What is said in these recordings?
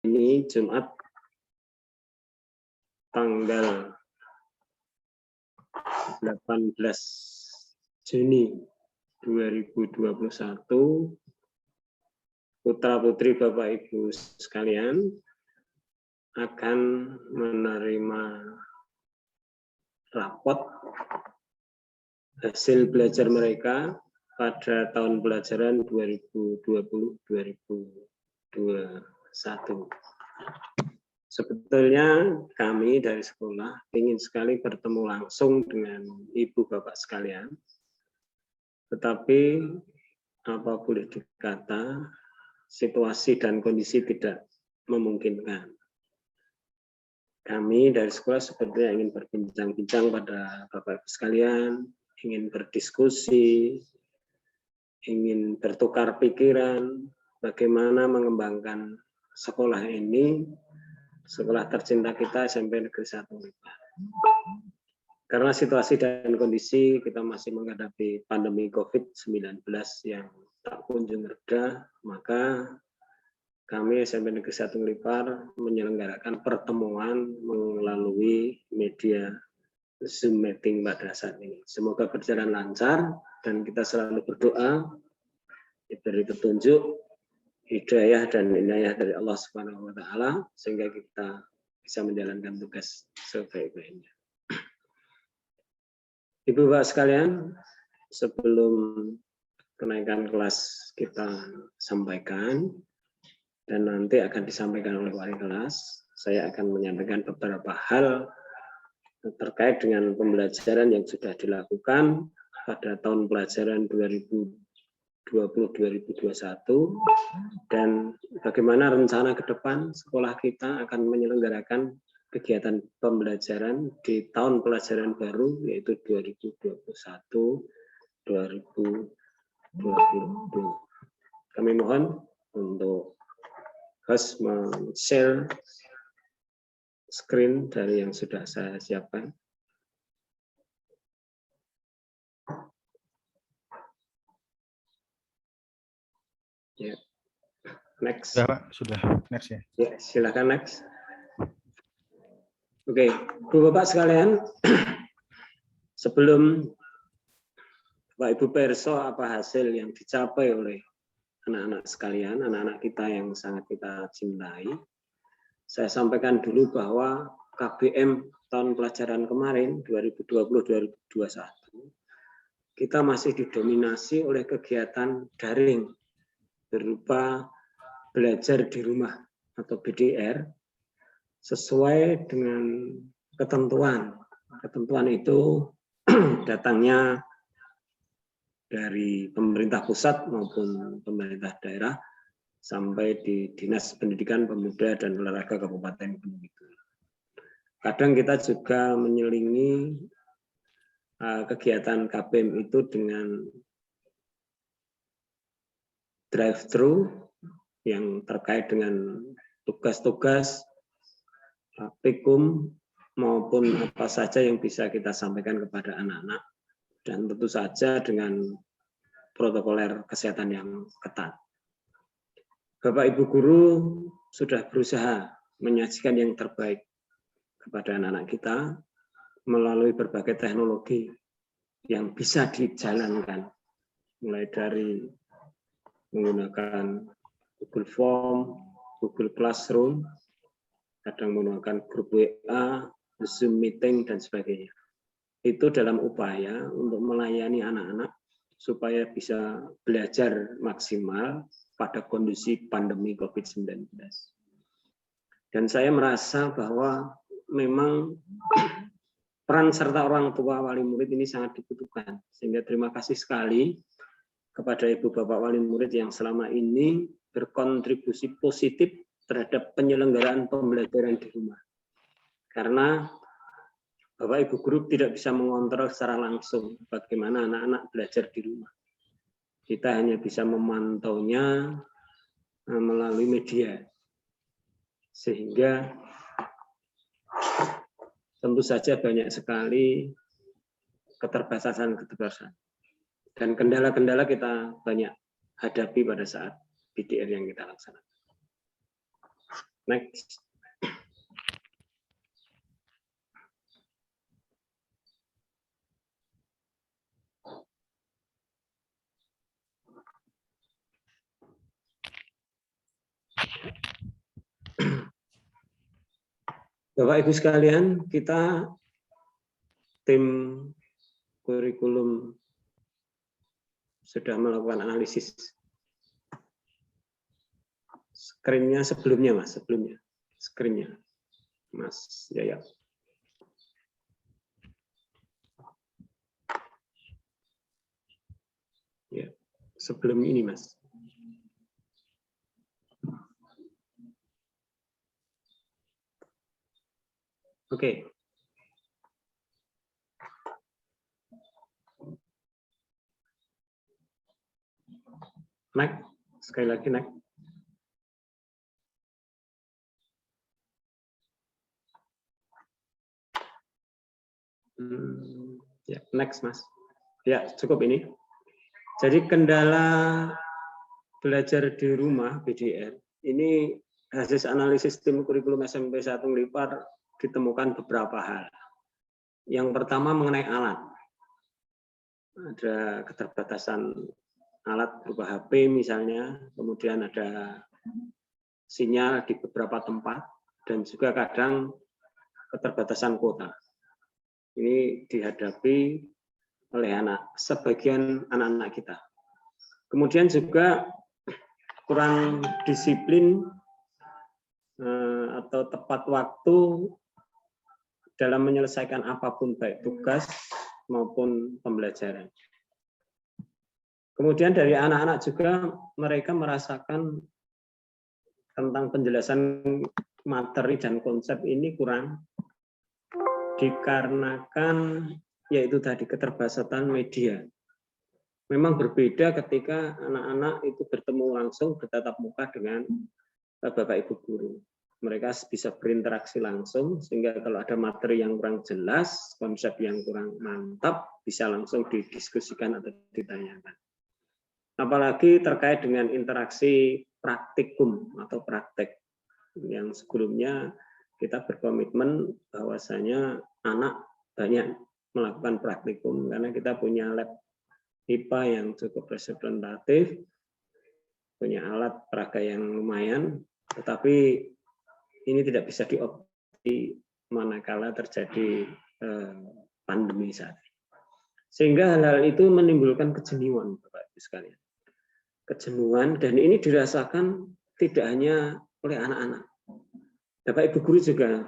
ini Jumat tanggal 18 Juni 2021, putra-putri Bapak Ibu sekalian akan menerima rapot hasil belajar mereka pada tahun pelajaran 2020-2021. Sebetulnya kami dari sekolah ingin sekali bertemu langsung dengan ibu bapak sekalian, tetapi apa boleh dikata situasi dan kondisi tidak memungkinkan. Kami dari sekolah sebetulnya ingin berbincang-bincang pada bapak ibu sekalian, ingin berdiskusi, ingin bertukar pikiran bagaimana mengembangkan sekolah ini, sekolah tercinta kita SMP Negeri 1 Unlipar. Karena situasi dan kondisi kita masih menghadapi pandemi COVID-19 yang tak kunjung reda, maka kami SMP Negeri 1 Unlipar menyelenggarakan pertemuan melalui media Zoom meeting pada saat ini. Semoga berjalan lancar dan kita selalu berdoa diberi petunjuk, hidayah dan inayah dari Allah Subhanahu wa taala sehingga kita bisa menjalankan tugas sebaik-baiknya. Ibu Bapak sekalian, sebelum kenaikan kelas kita sampaikan dan nanti akan disampaikan oleh wali kelas, saya akan menyampaikan beberapa hal terkait dengan pembelajaran yang sudah dilakukan pada tahun pelajaran 2020-2021 dan bagaimana rencana ke depan sekolah kita akan menyelenggarakan kegiatan pembelajaran di tahun pelajaran baru yaitu 2021-2022. Kami mohon untuk host men-share screen dari yang sudah saya siapkan. Ya, next. Sudah next ya. Ya, silakan next. Oke, Bu Bapak sekalian, sebelum Bapak Ibu perso apa hasil yang dicapai oleh anak-anak sekalian, anak-anak kita yang sangat kita cintai, saya sampaikan dulu bahwa KBM tahun pelajaran kemarin 2020-2021 kita masih didominasi oleh kegiatan daring berupa belajar di rumah atau BDR sesuai dengan ketentuan. Ketentuan itu datangnya dari pemerintah pusat maupun pemerintah daerah sampai di Dinas Pendidikan Pemuda dan Olahraga Kabupaten Gunung Kidul. Kadang kita juga menyelingi kegiatan KBM itu dengan drive-thru yang terkait dengan tugas-tugas praktikum maupun apa saja yang bisa kita sampaikan kepada anak-anak dan tentu saja dengan protokoler kesehatan yang ketat. Bapak Ibu guru sudah berusaha menyajikan yang terbaik kepada anak-anak kita melalui berbagai teknologi yang bisa dijalankan, mulai dari menggunakan Google Form, Google Classroom, kadang menggunakan grup WA, Zoom meeting, dan sebagainya. Itu dalam upaya untuk melayani anak-anak supaya bisa belajar maksimal pada kondisi pandemi COVID-19. Dan saya merasa bahwa memang peran serta orang tua wali murid ini sangat dibutuhkan. Sehingga terima kasih sekali kepada Ibu Bapak wali murid yang selama ini berkontribusi positif terhadap penyelenggaraan pembelajaran di rumah. Karena Bapak Ibu guru tidak bisa mengontrol secara langsung bagaimana anak-anak belajar di rumah. Kita hanya bisa memantaunya melalui media. Sehingga tentu saja banyak sekali keterbatasan-keterbatasan. Dan kendala-kendala kita banyak hadapi pada saat BDR yang kita laksanakan. Next. Bapak Ibu sekalian, kita tim kurikulum sudah melakukan analisis screen-nya sebelumnya, Mas, screen-nya, Mas Yaya. Ya, sebelum ini, Mas. Oke. Naik, sekali lagi naik. Ya, next, Mas. Ya, cukup ini. Jadi kendala belajar di rumah BDR ini hasil analisis tim kurikulum SMP 1 Unlipar ditemukan beberapa hal. Yang pertama mengenai alat. Ada keterbatasan alat berupa HP misalnya, kemudian ada sinyal di beberapa tempat, dan juga kadang keterbatasan kuota. Ini dihadapi oleh sebagian anak-anak kita. Kemudian juga kurang disiplin atau tepat waktu dalam menyelesaikan apapun, baik tugas maupun pembelajaran. Kemudian dari anak-anak juga mereka merasakan tentang penjelasan materi dan konsep ini kurang, dikarenakan yaitu tadi keterbatasan media. Memang berbeda ketika anak-anak itu bertemu langsung bertatap muka dengan Bapak Ibu guru. Mereka bisa berinteraksi langsung, sehingga kalau ada materi yang kurang jelas, konsep yang kurang mantap, bisa langsung didiskusikan atau ditanyakan. Apalagi terkait dengan interaksi praktikum atau praktek. Yang sebelumnya kita berkomitmen bahwasanya anak banyak melakukan praktikum, karena kita punya lab IPA yang cukup representatif, punya alat peraga yang lumayan, tetapi ini tidak bisa diopti manakala terjadi pandemi saat ini. Sehingga hal-hal itu menimbulkan kejenuhan, Bapak Ibu sekalian. Kejenuhan, dan ini dirasakan tidak hanya oleh anak-anak. Bapak Ibu guru juga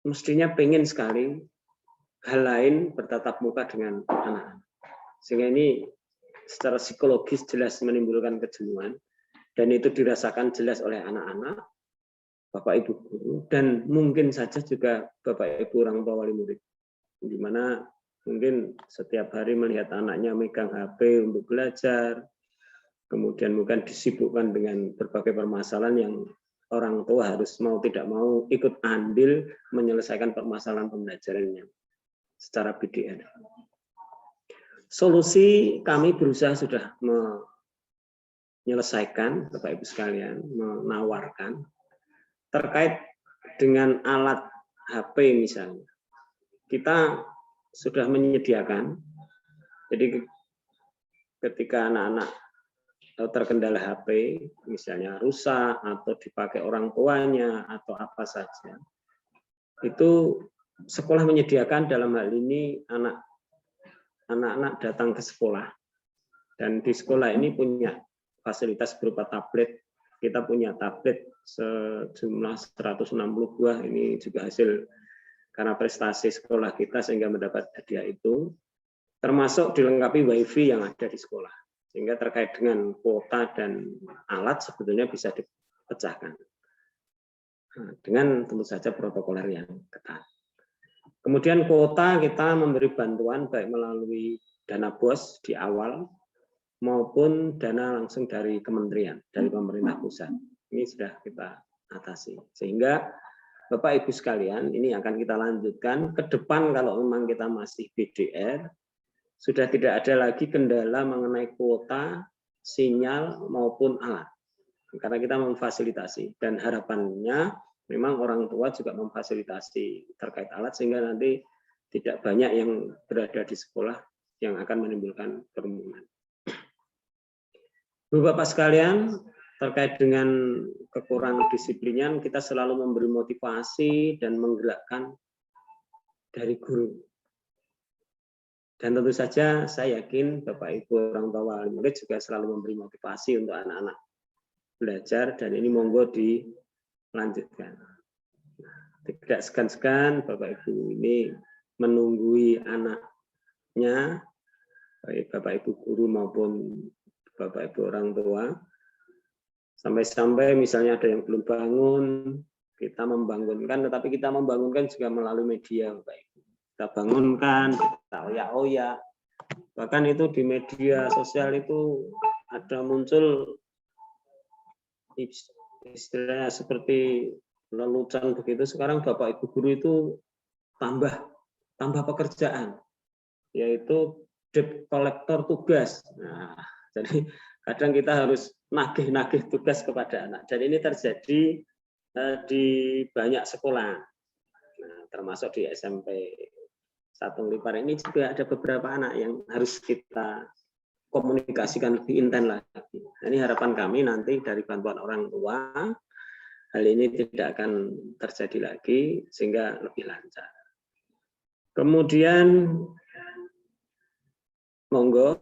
mestinya pengen sekali hal lain bertatap muka dengan anak-anak. Sehingga ini secara psikologis jelas menimbulkan kejenuhan, dan itu dirasakan jelas oleh anak-anak, Bapak Ibu guru, dan mungkin saja juga Bapak Ibu orang tua wali murid, di mana mungkin setiap hari melihat anaknya megang HP untuk belajar, kemudian mungkin disibukkan dengan berbagai permasalahan yang orang tua harus mau tidak mau ikut andil menyelesaikan permasalahan pembelajarannya secara BDR. Solusi kami berusaha sudah menyelesaikan, Bapak Ibu sekalian, menawarkan terkait dengan alat HP misalnya. Kita sudah menyediakan, jadi ketika anak-anak terkendala HP, misalnya rusak atau dipakai orang tuanya atau apa saja, itu sekolah menyediakan, dalam hal ini anak-anak datang ke sekolah, dan di sekolah ini punya fasilitas berupa tablet. Kita punya tablet sejumlah 160 buah, ini juga hasil karena prestasi sekolah kita sehingga mendapat hadiah itu, termasuk dilengkapi WiFi yang ada di sekolah, sehingga terkait dengan kuota dan alat sebetulnya bisa dipecahkan dengan tentu saja protokoler yang ketat. Kemudian kuota kita memberi bantuan baik melalui dana BOS di awal maupun dana langsung dari kementerian, dari pemerintah pusat. Ini sudah kita atasi. Sehingga Bapak Ibu sekalian, ini akan kita lanjutkan ke depan. Kalau memang kita masih BDR, sudah tidak ada lagi kendala mengenai kuota, sinyal maupun alat. karena kita memfasilitasi, dan harapannya memang orang tua juga memfasilitasi terkait alat sehingga nanti tidak banyak yang berada di sekolah yang akan menimbulkan kerumunan. Bapak sekalian, terkait dengan kekurangan disiplinnya, kita selalu memberi motivasi dan menggerakkan dari guru. Dan tentu saja saya yakin Bapak Ibu orang tua wali murid juga selalu memberi motivasi untuk anak-anak belajar, dan ini monggo dilanjutkan. Tidak segan-segan Bapak Ibu ini menunggui anaknya, baik Bapak Ibu guru maupun Bapak Ibu orang tua, sampai-sampai misalnya ada yang belum bangun, kita membangunkan, tetapi kita membangunkan juga melalui media Bapak Ibu. Kita bangunkan, kita oyak-oyak, bahkan itu di media sosial itu ada muncul istilahnya seperti lelucon begitu. Sekarang Bapak Ibu guru itu tambah pekerjaan, yaitu debt collector tugas. Nah, jadi kadang kita harus nagih-nagih tugas kepada anak, dan ini terjadi di banyak sekolah, nah, termasuk di SMP Satu Lipar ini juga ada beberapa anak yang harus kita komunikasikan lebih intens lagi. Nah, ini harapan kami nanti dari bantuan orang tua, hal ini tidak akan terjadi lagi sehingga lebih lancar. Kemudian monggo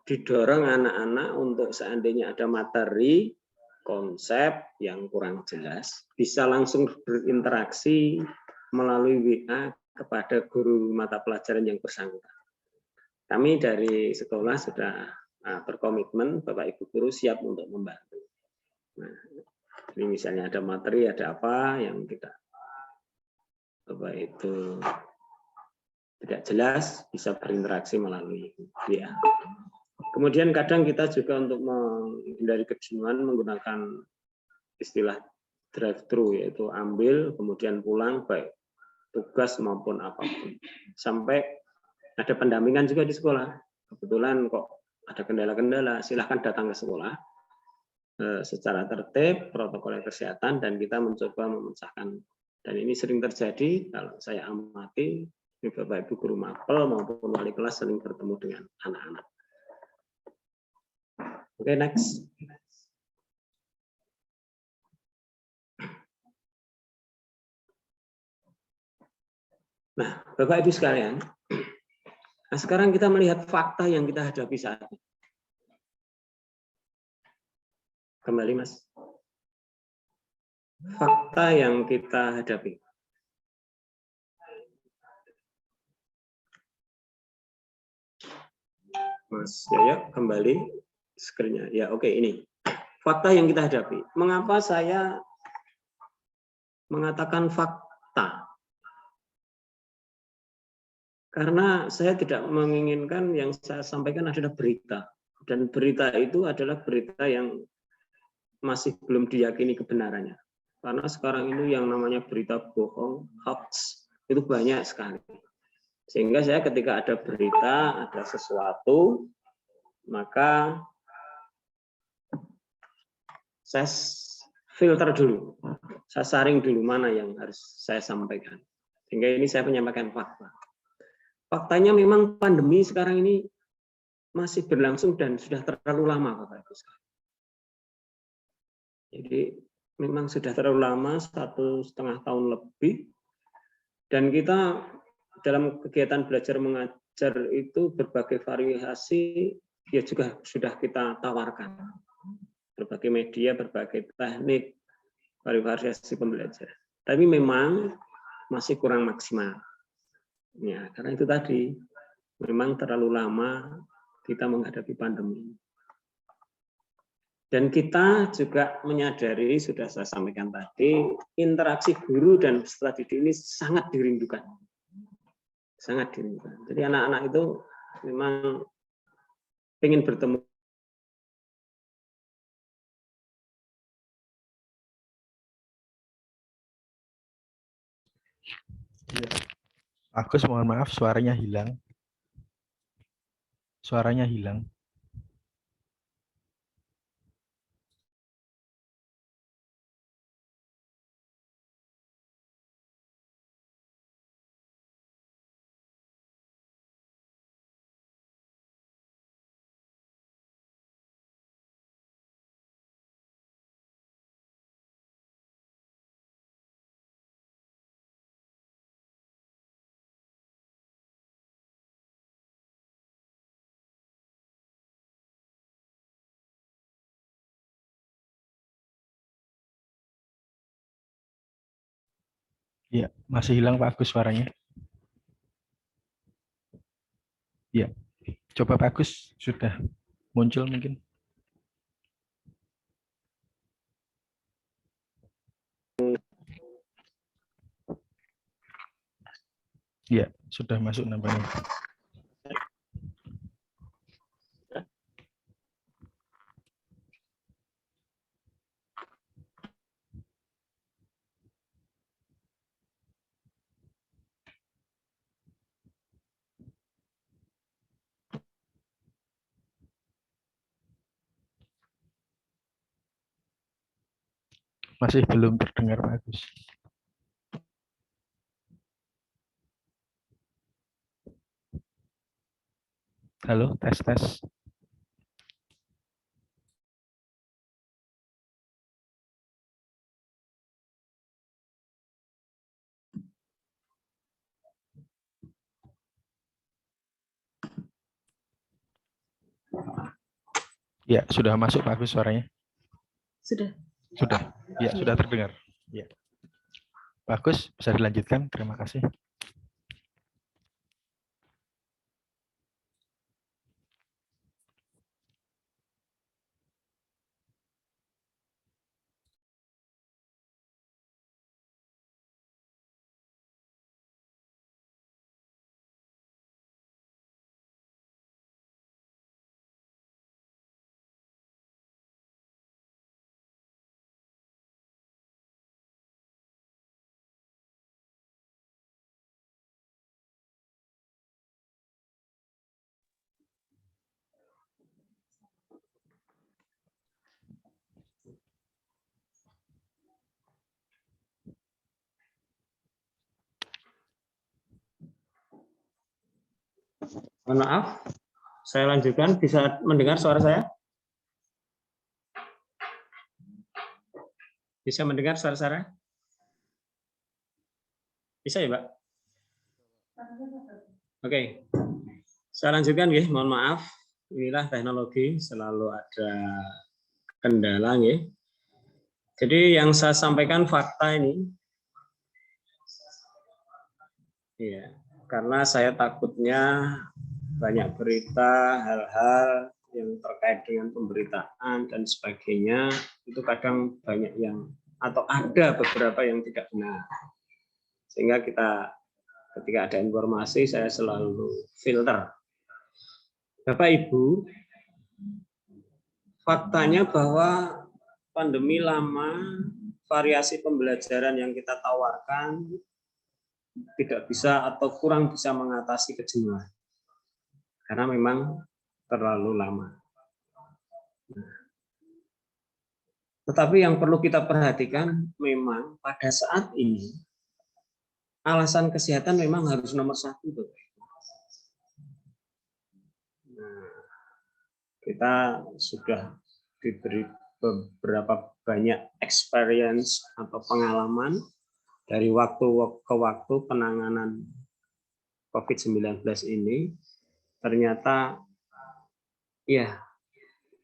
didorong anak-anak untuk seandainya ada materi konsep yang kurang jelas, bisa langsung berinteraksi melalui WA kepada guru mata pelajaran yang bersangkutan. Kami dari sekolah sudah berkomitmen, Bapak Ibu guru siap untuk membantu. Nah, ini misalnya ada materi, ada apa yang kita Bapak itu tidak jelas, bisa berinteraksi melalui WA. Kemudian kadang kita juga untuk menghindari kejenuhan menggunakan istilah drive-thru, yaitu ambil kemudian pulang, baik tugas maupun apapun. Sampai ada pendampingan juga di sekolah. Kebetulan kok ada kendala-kendala, silahkan datang ke sekolah secara tertib, protokol kesehatan, dan kita mencoba memecahkan. Dan ini sering terjadi, kalau saya amati, Bapak Ibu guru mapel maupun wali kelas sering bertemu dengan anak-anak. Oke, next. Nah, Bapak Ibu sekalian, nah sekarang kita melihat fakta yang kita hadapi saat ini. Kembali, Mas. Fakta yang kita hadapi. Mas Yaya, kembali screen-nya. Ya, oke, ini. Fakta yang kita hadapi. Mengapa saya mengatakan fakta? Karena saya tidak menginginkan yang saya sampaikan adalah berita. Dan berita itu adalah berita yang masih belum diyakini kebenarannya. Karena sekarang ini yang namanya berita bohong, hoax, itu banyak sekali. Sehingga saya ketika ada berita, ada sesuatu, maka saya filter dulu. Saya saring dulu mana yang harus saya sampaikan. Sehingga ini saya menyampaikan fakta. Faktanya memang pandemi sekarang ini masih berlangsung dan sudah terlalu lama, Bapak Ibu sekalian. Jadi memang sudah terlalu lama, 1,5 tahun lebih, dan kita dalam kegiatan belajar mengajar itu berbagai variasi ya juga sudah kita tawarkan, berbagai media, berbagai teknik, variasi pembelajaran. Tapi memang masih kurang maksimal. Ya, karena itu tadi memang terlalu lama kita menghadapi pandemi. Dan kita juga menyadari, sudah saya sampaikan tadi, interaksi guru dan peserta didik ini sangat dirindukan. Sangat dirindukan. Jadi anak-anak itu memang ingin bertemu. Agus, mohon maaf, suaranya hilang. Suaranya hilang. Iya, masih hilang Pak Agus suaranya. Iya, coba Pak Agus sudah muncul mungkin. Iya, sudah masuk nampaknya. Masih belum terdengar Pak Agus. Halo, tes tes. Ya, sudah masuk Pak Agus suaranya. Sudah. Sudah. Ya, sudah terdengar. Ya. Pak Agus, bisa dilanjutkan. Terima kasih. Mohon maaf, saya lanjutkan. Bisa mendengar suara saya? Bisa mendengar suara saya? Bisa ya, Pak? Oke. Saya lanjutkan, ya. Mohon maaf. Inilah teknologi, selalu ada kendala, ya. Jadi yang saya sampaikan fakta ini, ya, karena saya takutnya banyak berita, hal-hal yang terkait dengan pemberitaan dan sebagainya, itu kadang banyak yang, atau ada beberapa yang tidak benar. Sehingga kita, ketika ada informasi, saya selalu filter. Bapak Ibu, faktanya bahwa pandemi lama, variasi pembelajaran yang kita tawarkan tidak bisa atau kurang bisa mengatasi kejenuhan. Karena memang terlalu lama. Tetapi yang perlu kita perhatikan, memang pada saat ini, alasan kesehatan memang harus nomor satu. Nah, kita sudah diberi beberapa banyak experience atau pengalaman dari waktu ke waktu penanganan COVID-19 ini, ternyata ya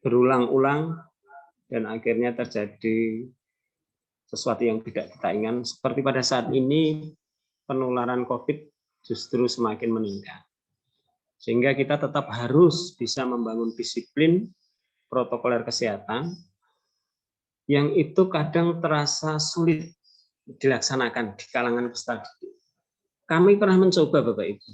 berulang-ulang dan akhirnya terjadi sesuatu yang tidak kita inginkan. Seperti pada saat ini penularan COVID justru semakin meningkat. Sehingga kita tetap harus bisa membangun disiplin protokoler kesehatan yang itu kadang terasa sulit dilaksanakan di kalangan peserta didik. Kami pernah mencoba, Bapak Ibu.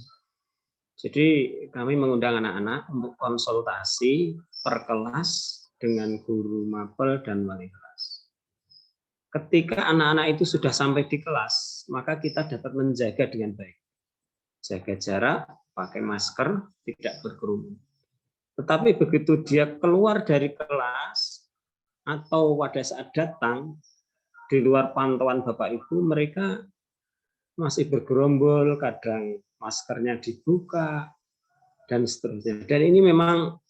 Jadi kami mengundang anak-anak untuk konsultasi per kelas dengan guru mapel dan wali kelas. Ketika anak-anak itu sudah sampai di kelas, maka kita dapat menjaga dengan baik. Jaga jarak, pakai masker, tidak berkerumun. Tetapi begitu dia keluar dari kelas atau pada saat datang di luar pantauan Bapak Ibu, mereka masih bergerombol, kadang maskernya dibuka, dan seterusnya. Dan ini memang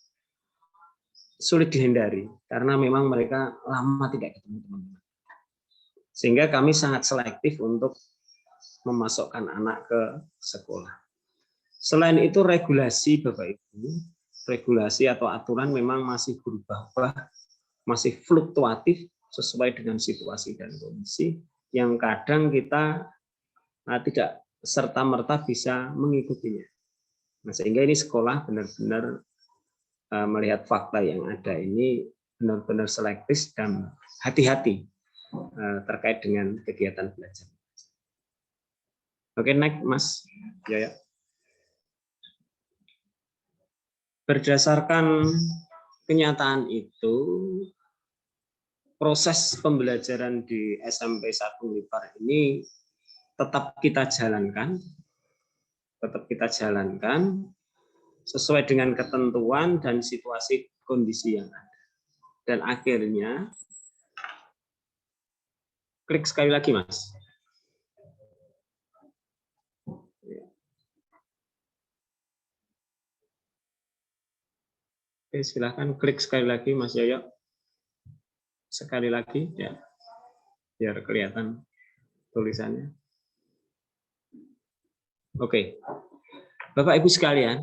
sulit dihindari, karena memang mereka lama tidak ketemu teman-teman. Sehingga kami sangat selektif untuk memasukkan anak ke sekolah. Selain itu regulasi Bapak Ibu, regulasi atau aturan memang masih berubah-ubah, masih fluktuatif sesuai dengan situasi dan kondisi, yang kadang kita tidak serta-merta bisa mengikutinya. Nah, sehingga ini sekolah benar-benar melihat fakta yang ada ini benar-benar selektif dan hati-hati terkait dengan kegiatan belajar. Oke, next, Mas Yaya. Berdasarkan kenyataan itu, proses pembelajaran di SMP 1 Unipar ini tetap kita jalankan sesuai dengan ketentuan dan situasi kondisi yang ada. Dan akhirnya, klik sekali lagi, Mas. Oke, silahkan klik sekali lagi, Mas Yoyo. Sekali lagi, ya, biar kelihatan tulisannya. Oke, Bapak Ibu sekalian,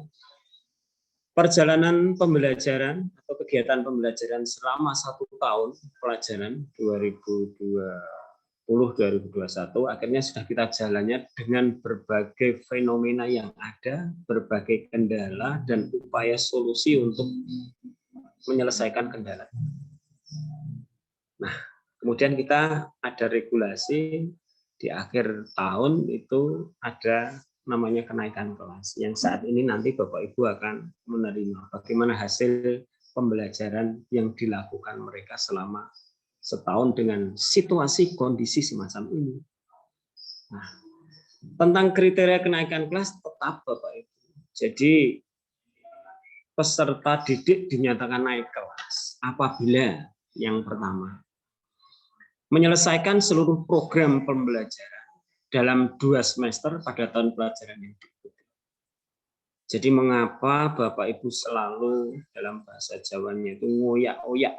perjalanan pembelajaran atau kegiatan pembelajaran selama 1 tahun pelajaran 2020-2021 akhirnya sudah kita jalannya dengan berbagai fenomena yang ada, berbagai kendala dan upaya solusi untuk menyelesaikan kendala. Nah, kemudian kita ada regulasi di akhir tahun itu ada namanya kenaikan kelas yang saat ini nanti Bapak Ibu akan menerima bagaimana hasil pembelajaran yang dilakukan mereka selama setahun dengan situasi kondisi semacam ini. Nah, tentang kriteria kenaikan kelas tetap Bapak Ibu. Jadi peserta didik dinyatakan naik kelas apabila yang pertama menyelesaikan seluruh program pembelajaran dalam 2 semester pada tahun pelajaran yang diikuti. Jadi mengapa Bapak Ibu selalu dalam bahasa Jawanya itu ngoyak-oyak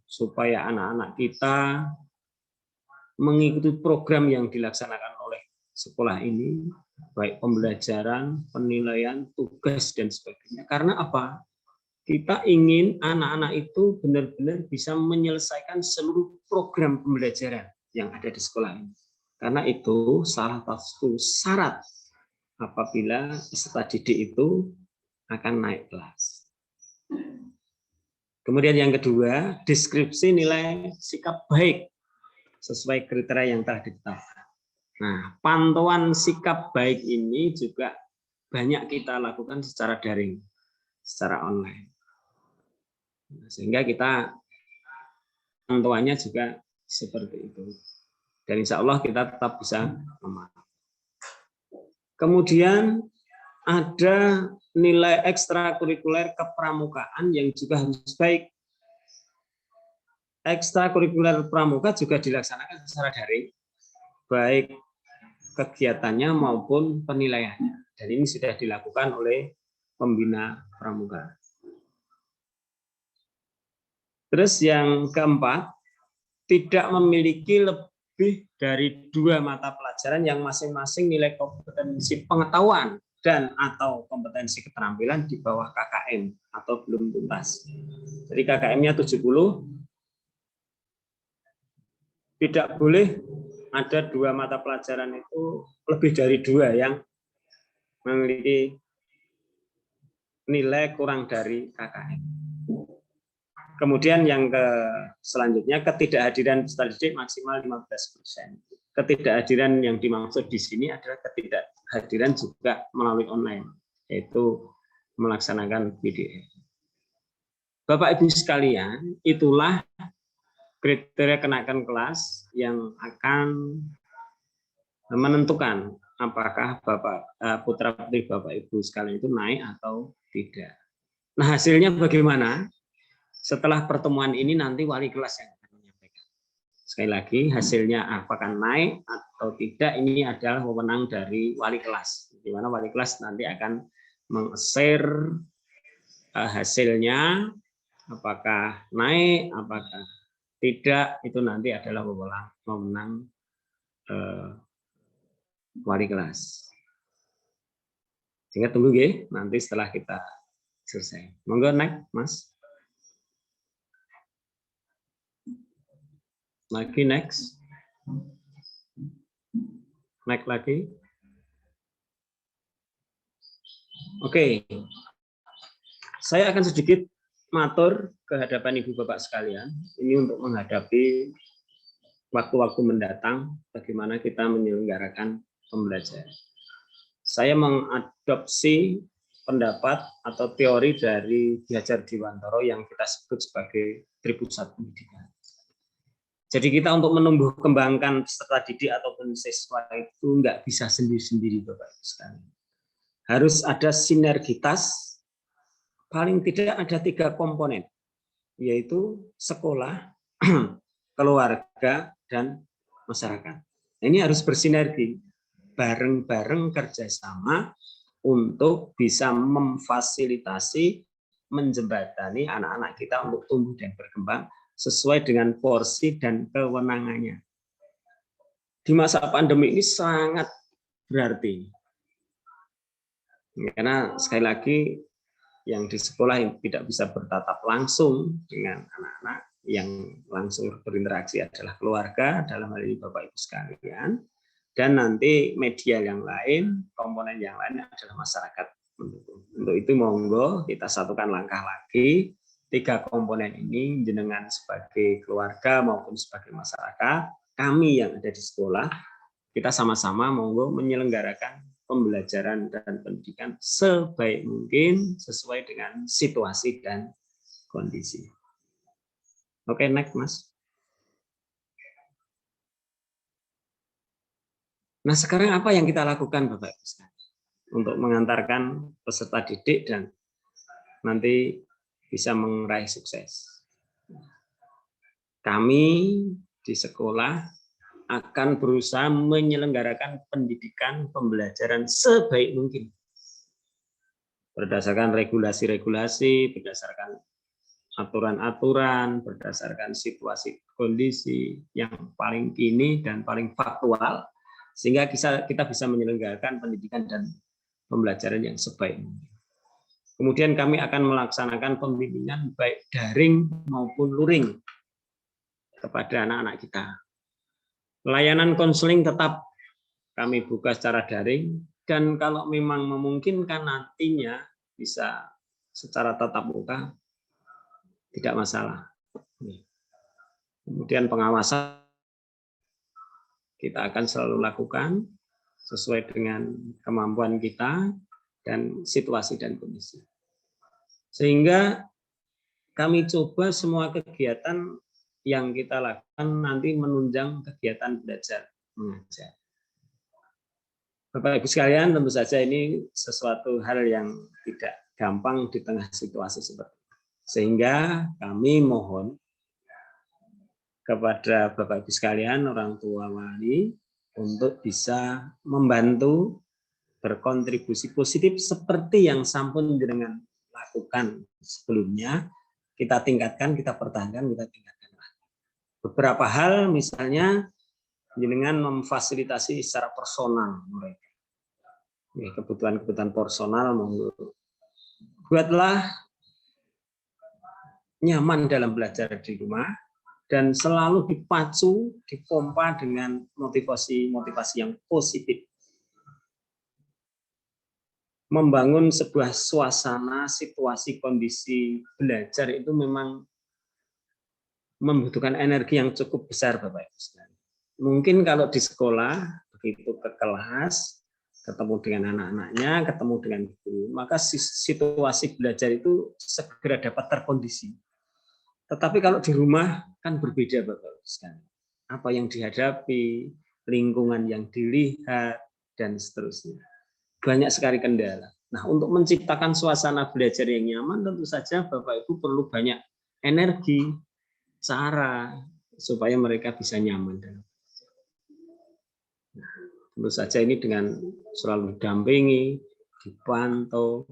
supaya anak-anak kita mengikuti program yang dilaksanakan oleh sekolah ini, baik pembelajaran, penilaian, tugas, dan sebagainya. Karena apa? Kita ingin anak-anak itu benar-benar bisa menyelesaikan seluruh program pembelajaran yang ada di sekolah ini. Karena itu salah satu syarat apabila peserta didik itu akan naik kelas. Kemudian yang kedua, deskripsi nilai sikap baik sesuai kriteria yang telah ditetapkan. Nah, pantauan sikap baik ini juga banyak kita lakukan secara daring, secara online. Sehingga kita pantauannya juga seperti itu. Dan insya Allah kita tetap bisa memantau. Kemudian ada nilai ekstrakurikuler kepramukaan yang juga harus baik. Ekstrakurikuler pramuka juga dilaksanakan secara daring, baik kegiatannya maupun penilaiannya. Dan ini sudah dilakukan oleh pembina pramuka. Terus yang keempat, tidak memiliki lebih dari 2 mata pelajaran yang masing-masing nilai kompetensi pengetahuan dan atau kompetensi keterampilan di bawah KKM atau belum tuntas. Jadi KKM-nya 70, tidak boleh ada 2 mata pelajaran itu lebih dari 2 yang memiliki nilai kurang dari KKM. Kemudian yang selanjutnya ketidakhadiran peserta didik maksimal 15%. Ketidakhadiran yang dimaksud di sini adalah ketidakhadiran juga melalui online, yaitu melaksanakan PDF. Bapak Ibu sekalian, itulah kriteria kenaikan kelas yang akan menentukan apakah putra putri Bapak Ibu sekalian itu naik atau tidak. Nah, hasilnya bagaimana? Setelah pertemuan ini nanti wali kelas yang akan menyampaikan. Sekali lagi, hasilnya apakah naik atau tidak ini adalah wewenang dari wali kelas. Di mana wali kelas nanti akan meng-share hasilnya, apakah naik, apakah tidak, itu nanti adalah wewenang wali kelas. Sehingga tunggu ya, nanti setelah kita selesai. Monggo naik, Mas. Lagi next. Naik lagi. Oke. Saya akan sedikit matur ke hadapan Ibu Bapak sekalian. Ini untuk menghadapi waktu-waktu mendatang bagaimana kita menyelenggarakan pembelajaran. Saya mengadopsi pendapat atau teori dari Ki Hajar Dewantara yang kita sebut sebagai Tripusat Pendidikan. Jadi kita untuk menumbuh kembangkan peserta didik ataupun siswa itu nggak bisa sendiri-sendiri, Bapak Ibu sekalian. Harus ada sinergitas, paling tidak ada 3 komponen, yaitu sekolah, keluarga, dan masyarakat. Ini harus bersinergi, bareng-bareng kerjasama untuk bisa memfasilitasi, menjembatani anak-anak kita untuk tumbuh dan berkembang sesuai dengan porsi dan kewenangannya. Di masa pandemi ini sangat berarti. Karena sekali lagi yang di sekolah yang tidak bisa bertatap langsung dengan anak-anak, yang langsung berinteraksi adalah keluarga, dalam hal ini Bapak Ibu sekalian, dan nanti media yang lain, komponen yang lain adalah masyarakat. Untuk itu monggo kita satukan langkah lagi, 3 komponen ini jenengan sebagai keluarga maupun sebagai masyarakat, kami yang ada di sekolah, kita sama-sama monggo menyelenggarakan pembelajaran dan pendidikan sebaik mungkin sesuai dengan situasi dan kondisi. Oke, next, Mas. Nah, sekarang apa yang kita lakukan, Bapak Ibu sekalian, untuk mengantarkan peserta didik dan nanti bisa meraih sukses? Kami di sekolah akan berusaha menyelenggarakan pendidikan pembelajaran sebaik mungkin. Berdasarkan regulasi-regulasi, berdasarkan aturan-aturan, berdasarkan situasi kondisi yang paling kini dan paling faktual, sehingga kita bisa menyelenggarakan pendidikan dan pembelajaran yang sebaik mungkin. Kemudian kami akan melaksanakan pembimbingan baik daring maupun luring kepada anak-anak kita. Layanan konseling tetap kami buka secara daring, dan kalau memang memungkinkan nantinya bisa secara tatap muka, tidak masalah. Kemudian pengawasan kita akan selalu lakukan sesuai dengan kemampuan kita dan situasi dan kondisi. Sehingga kami coba semua kegiatan yang kita lakukan nanti menunjang kegiatan belajar mengajar. Bapak Ibu sekalian, tentu saja ini sesuatu hal yang tidak gampang di tengah situasi seperti ini. Sehingga kami mohon kepada Bapak Ibu sekalian, orang tua wali, untuk bisa membantu berkontribusi positif seperti yang sampun dengan lakukan sebelumnya, kita tingkatkan, kita pertahankan, kita tingkatkan. Beberapa hal misalnya dengan memfasilitasi secara personal mereka. Kebutuhan-kebutuhan personal, buatlah nyaman dalam belajar di rumah, dan selalu dipacu, dipompa dengan motivasi yang positif. Membangun sebuah suasana, situasi, kondisi belajar itu memang membutuhkan energi yang cukup besar, Bapak Ibu sekalian. Mungkin kalau di sekolah, begitu ke kelas, ketemu dengan anak-anaknya, ketemu dengan guru, maka situasi belajar itu segera dapat terkondisi. Tetapi kalau di rumah kan berbeda, Bapak Ibu sekalian. Apa yang dihadapi, lingkungan yang dilihat, dan seterusnya. Banyak sekali kendala. Nah, untuk menciptakan suasana belajar yang nyaman, tentu saja Bapak Ibu perlu banyak energi, cara, supaya mereka bisa nyaman. Nah, tentu saja ini dengan selalu didampingi, dipantau,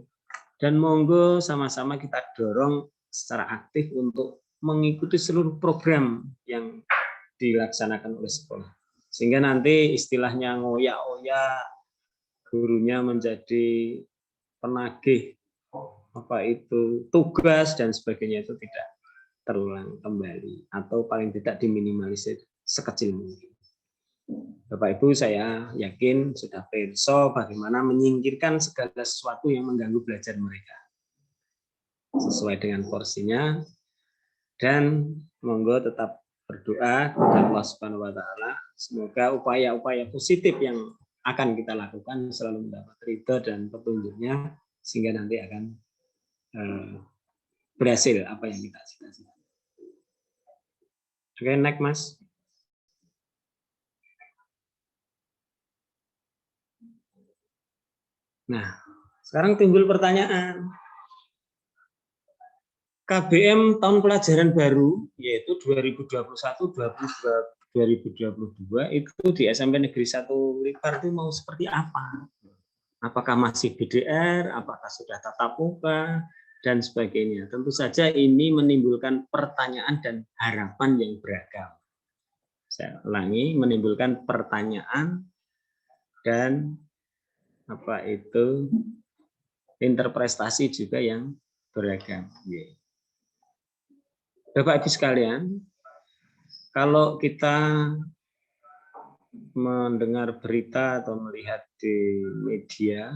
dan monggo sama-sama kita dorong secara aktif untuk mengikuti seluruh program yang dilaksanakan oleh sekolah. Sehingga nanti istilahnya ngoyak-oyak, gurunya menjadi penagih tugas dan sebagainya, itu tidak terulang kembali atau paling tidak diminimalisir sekecil mungkin. Bapak Ibu saya yakin sudah perso bagaimana menyingkirkan segala sesuatu yang mengganggu belajar mereka sesuai dengan porsinya, dan monggo tetap berdoa kepada Allah Subhanahu wa taala semoga upaya-upaya positif yang akan kita lakukan selalu mendapat ridho dan petunjuknya sehingga nanti akan berhasil apa yang kita cita-citakan. Oke, next Mas. Nah, sekarang timbul pertanyaan. KBM tahun pelajaran baru yaitu 2021-2022 itu di SMP Negeri 1 Blitar itu mau seperti apa? Apakah masih BDR, apakah sudah tatap muka, dan sebagainya. Tentu saja ini menimbulkan pertanyaan dan harapan yang beragam. Saya ulangi, menimbulkan pertanyaan dan interpretasi juga yang beragam. Bapak Ibu sekalian, kalau kita mendengar berita atau melihat di media,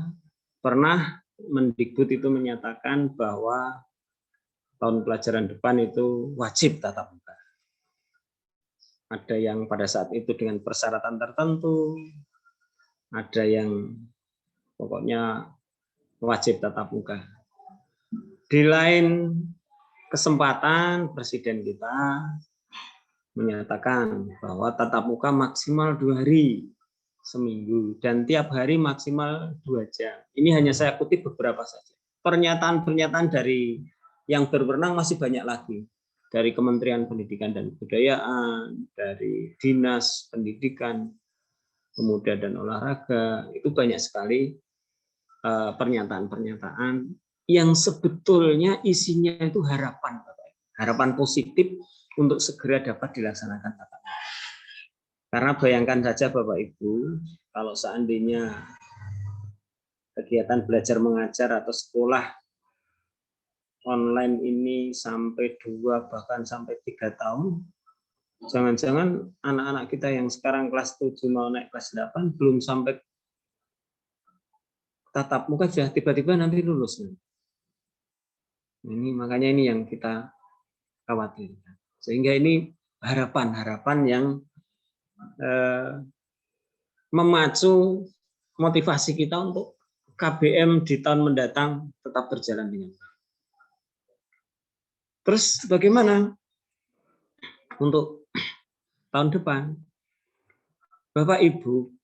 pernah Mendikbud itu menyatakan bahwa tahun pelajaran depan itu wajib tatap muka. Ada yang pada saat itu dengan persyaratan tertentu, ada yang pokoknya wajib tatap muka. Di lain kesempatan, Presiden kita menyatakan bahwa tatap muka maksimal 2 hari seminggu dan tiap hari maksimal 2 jam. Ini hanya saya kutip beberapa saja. Pernyataan-pernyataan dari yang berwenang masih banyak lagi. Dari Kementerian Pendidikan dan Kebudayaan, dari Dinas Pendidikan, Pemuda dan Olahraga, itu banyak sekali pernyataan-pernyataan yang sebetulnya isinya itu harapan, harapan positif untuk segera dapat dilaksanakan tatap muka. Karena bayangkan saja Bapak Ibu, kalau seandainya kegiatan belajar mengajar atau sekolah online ini sampai 2 bahkan sampai 3 tahun, jangan-jangan anak-anak kita yang sekarang kelas 7 mau naik kelas 8 belum sampai tatap muka sudah tiba-tiba nanti lulus. Ini makanya ini yang kita khawatirkan. Sehingga ini harapan-harapan yang memacu motivasi kita untuk KBM di tahun mendatang tetap berjalan dengan baik. Terus bagaimana untuk tahun depan? Bapak Ibu,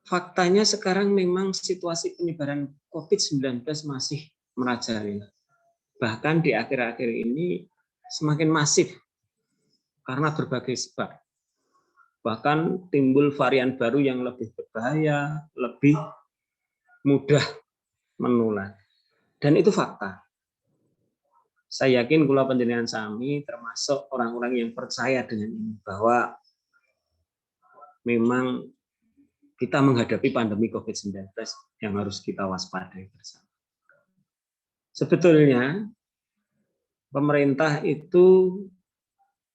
faktanya sekarang memang situasi penyebaran COVID-19 masih merajalela. Bahkan di akhir-akhir ini semakin masif karena berbagai sebab. Bahkan timbul varian baru yang lebih berbahaya, lebih mudah menular. Dan itu fakta. Saya yakin kula panjenengan sami termasuk orang-orang yang percaya dengan ini bahwa memang kita menghadapi pandemi COVID-19 yang harus kita waspadai bersama. Sebetulnya pemerintah itu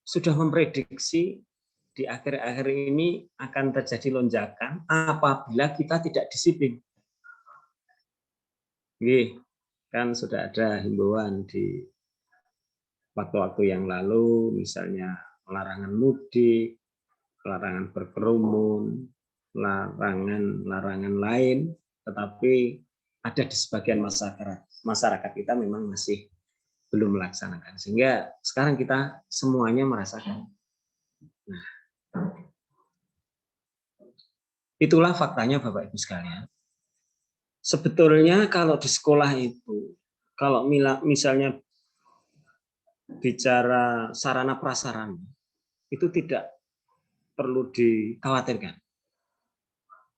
sudah memprediksi di akhir-akhir ini akan terjadi lonjakan apabila kita tidak disiplin. Kan sudah ada himbauan di waktu-waktu yang lalu, misalnya larangan mudik, larangan berkerumun, larangan lain, tetapi ada di sebagian masyarakat kita memang masih belum melaksanakan. Sehingga sekarang kita semuanya merasakan. Nah, itulah faktanya Bapak Ibu sekalian. Sebetulnya kalau di sekolah itu, kalau misalnya bicara sarana prasarana, itu tidak perlu dikhawatirkan.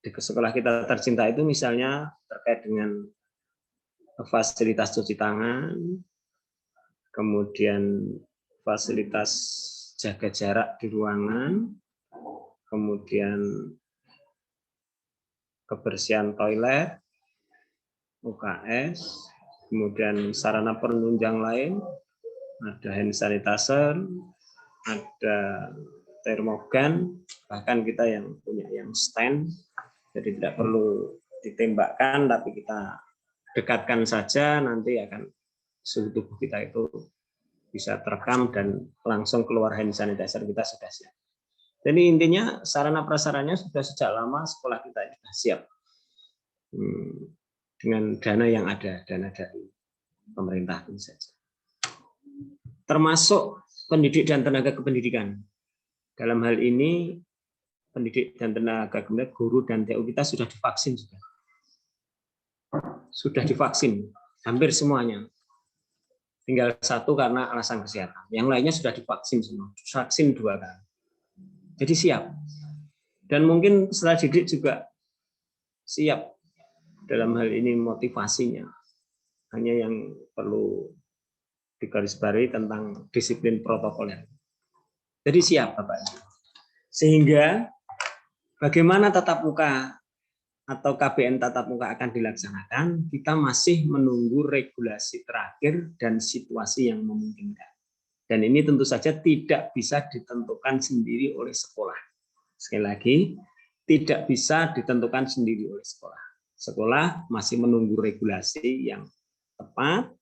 Di sekolah kita tercinta itu misalnya terkait dengan fasilitas cuci tangan, kemudian fasilitas jaga jarak di ruangan, kemudian kebersihan toilet, UKS, kemudian sarana penunjang lain, ada hand sanitizer, ada termogan, bahkan kita yang punya yang stand, jadi tidak perlu ditembakkan, tapi kita dekatkan saja, nanti akan suhu tubuh kita itu bisa terekam dan langsung keluar hand sanitizer kita sudah siap. Jadi intinya sarana prasaranya sudah sejak lama sekolah kita sudah siap dengan dana yang ada, dana dari pemerintah tentu saja. Termasuk pendidik dan tenaga kependidikan. Dalam hal ini pendidik dan tenaga kependidikan, guru dan TU kita sudah divaksin juga. Sudah divaksin hampir semuanya. Tinggal satu karena alasan kesehatan. Yang lainnya sudah divaksin semua. Vaksin 2 kali. Jadi siap. Dan mungkin setelah didik juga siap dalam hal ini motivasinya. Hanya yang perlu digarisbawahi tentang disiplin protokoler. Jadi siap Bapak. Sehingga bagaimana tatap muka atau KBM tatap muka akan dilaksanakan, kita masih menunggu regulasi terakhir dan situasi yang memungkinkan. Dan ini tentu saja tidak bisa ditentukan sendiri oleh sekolah. Sekali lagi, tidak bisa ditentukan sendiri oleh sekolah. Sekolah masih menunggu regulasi yang tepat,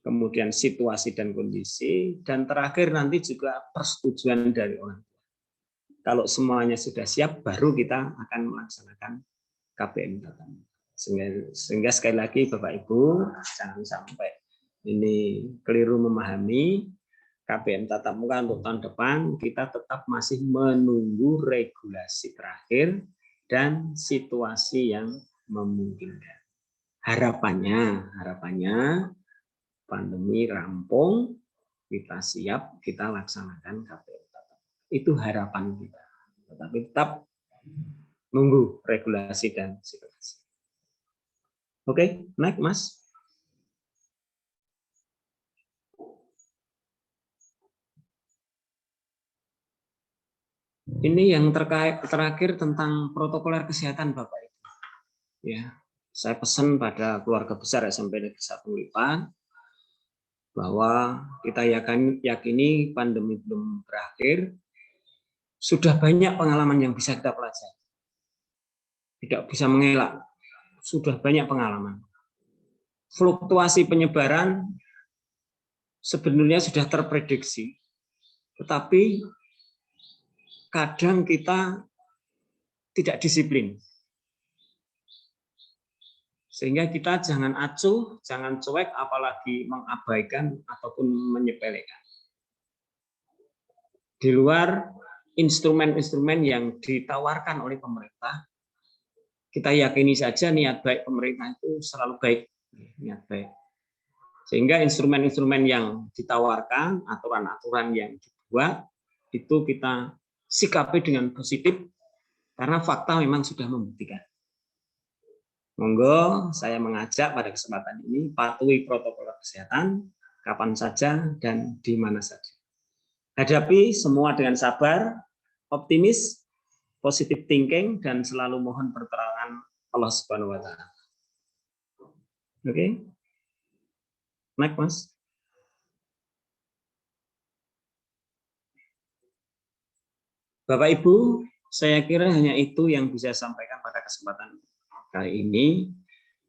kemudian situasi dan kondisi, dan terakhir nanti juga persetujuan dari orang tua. Kalau semuanya sudah siap, baru kita akan melaksanakan KBM tatap muka. Sehingga sekali lagi Bapak Ibu, jangan sampai ini keliru memahami. KBM tatap muka untuk tahun depan kita tetap masih menunggu regulasi terakhir dan situasi yang memungkinkan. Harapannya pandemi rampung, kita siap, kita laksanakan KBM tatap muka. Itu harapan kita. Tetapi tetap nunggu regulasi dan situasi. Oke, naik Mas. Ini yang terakhir tentang protokoler kesehatan Bapak Ibu. Ya, saya pesan pada keluarga besar SMP Negeri 1 Lipan bahwa kita yakini pandemi belum berakhir. Sudah banyak pengalaman yang bisa kita pelajari. Tidak bisa mengelak. Sudah banyak pengalaman. Fluktuasi penyebaran sebenarnya sudah terprediksi, tetapi kadang kita tidak disiplin. Sehingga kita jangan acuh, jangan cuek, apalagi mengabaikan ataupun menyepelekan. Di luar instrumen-instrumen yang ditawarkan oleh pemerintah, kita yakini saja niat baik pemerintah itu selalu baik. Niat baik. Sehingga instrumen-instrumen yang ditawarkan, aturan-aturan yang dibuat, itu kita sikapi dengan positif, karena fakta memang sudah membuktikan. Monggo saya mengajak pada kesempatan ini patuhi protokol kesehatan kapan saja dan di mana saja. Hadapi semua dengan sabar, optimis, positive thinking, dan selalu mohon pertolongan Allah Subhanahu wa Ta'ala. Oke? Naik, Mas. Bapak Ibu, saya kira hanya itu yang bisa saya sampaikan pada kesempatan kali ini.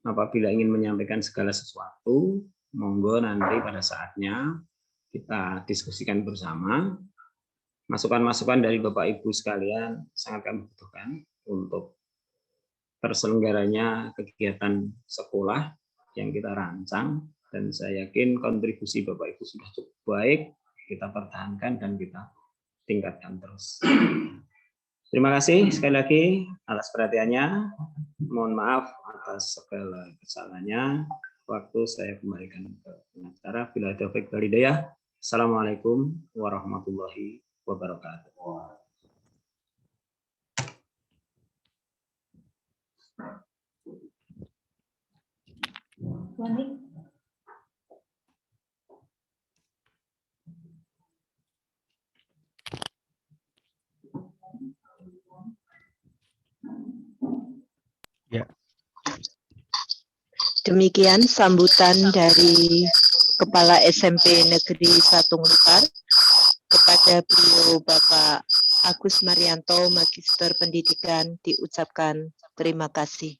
Apabila ingin menyampaikan segala sesuatu, monggo nanti pada saatnya kita diskusikan bersama. Masukan-masukan dari Bapak Ibu sekalian sangat kami butuhkan untuk terselenggaranya kegiatan sekolah yang kita rancang, dan saya yakin kontribusi Bapak Ibu sudah cukup baik, kita pertahankan dan kita tingkatkan terus. Terima kasih sekali lagi atas perhatiannya. Mohon maaf atas segala kesalahannya. Waktu saya kembalikan ke pengacara. Bila taufik wal hidayah. Assalamualaikum warahmatullahi wabarakatuh. Ya. Demikian sambutan dari Kepala SMP Negeri 1 Blitar kepada beliau Bapak Agus Marianto, Magister Pendidikan, diucapkan terima kasih.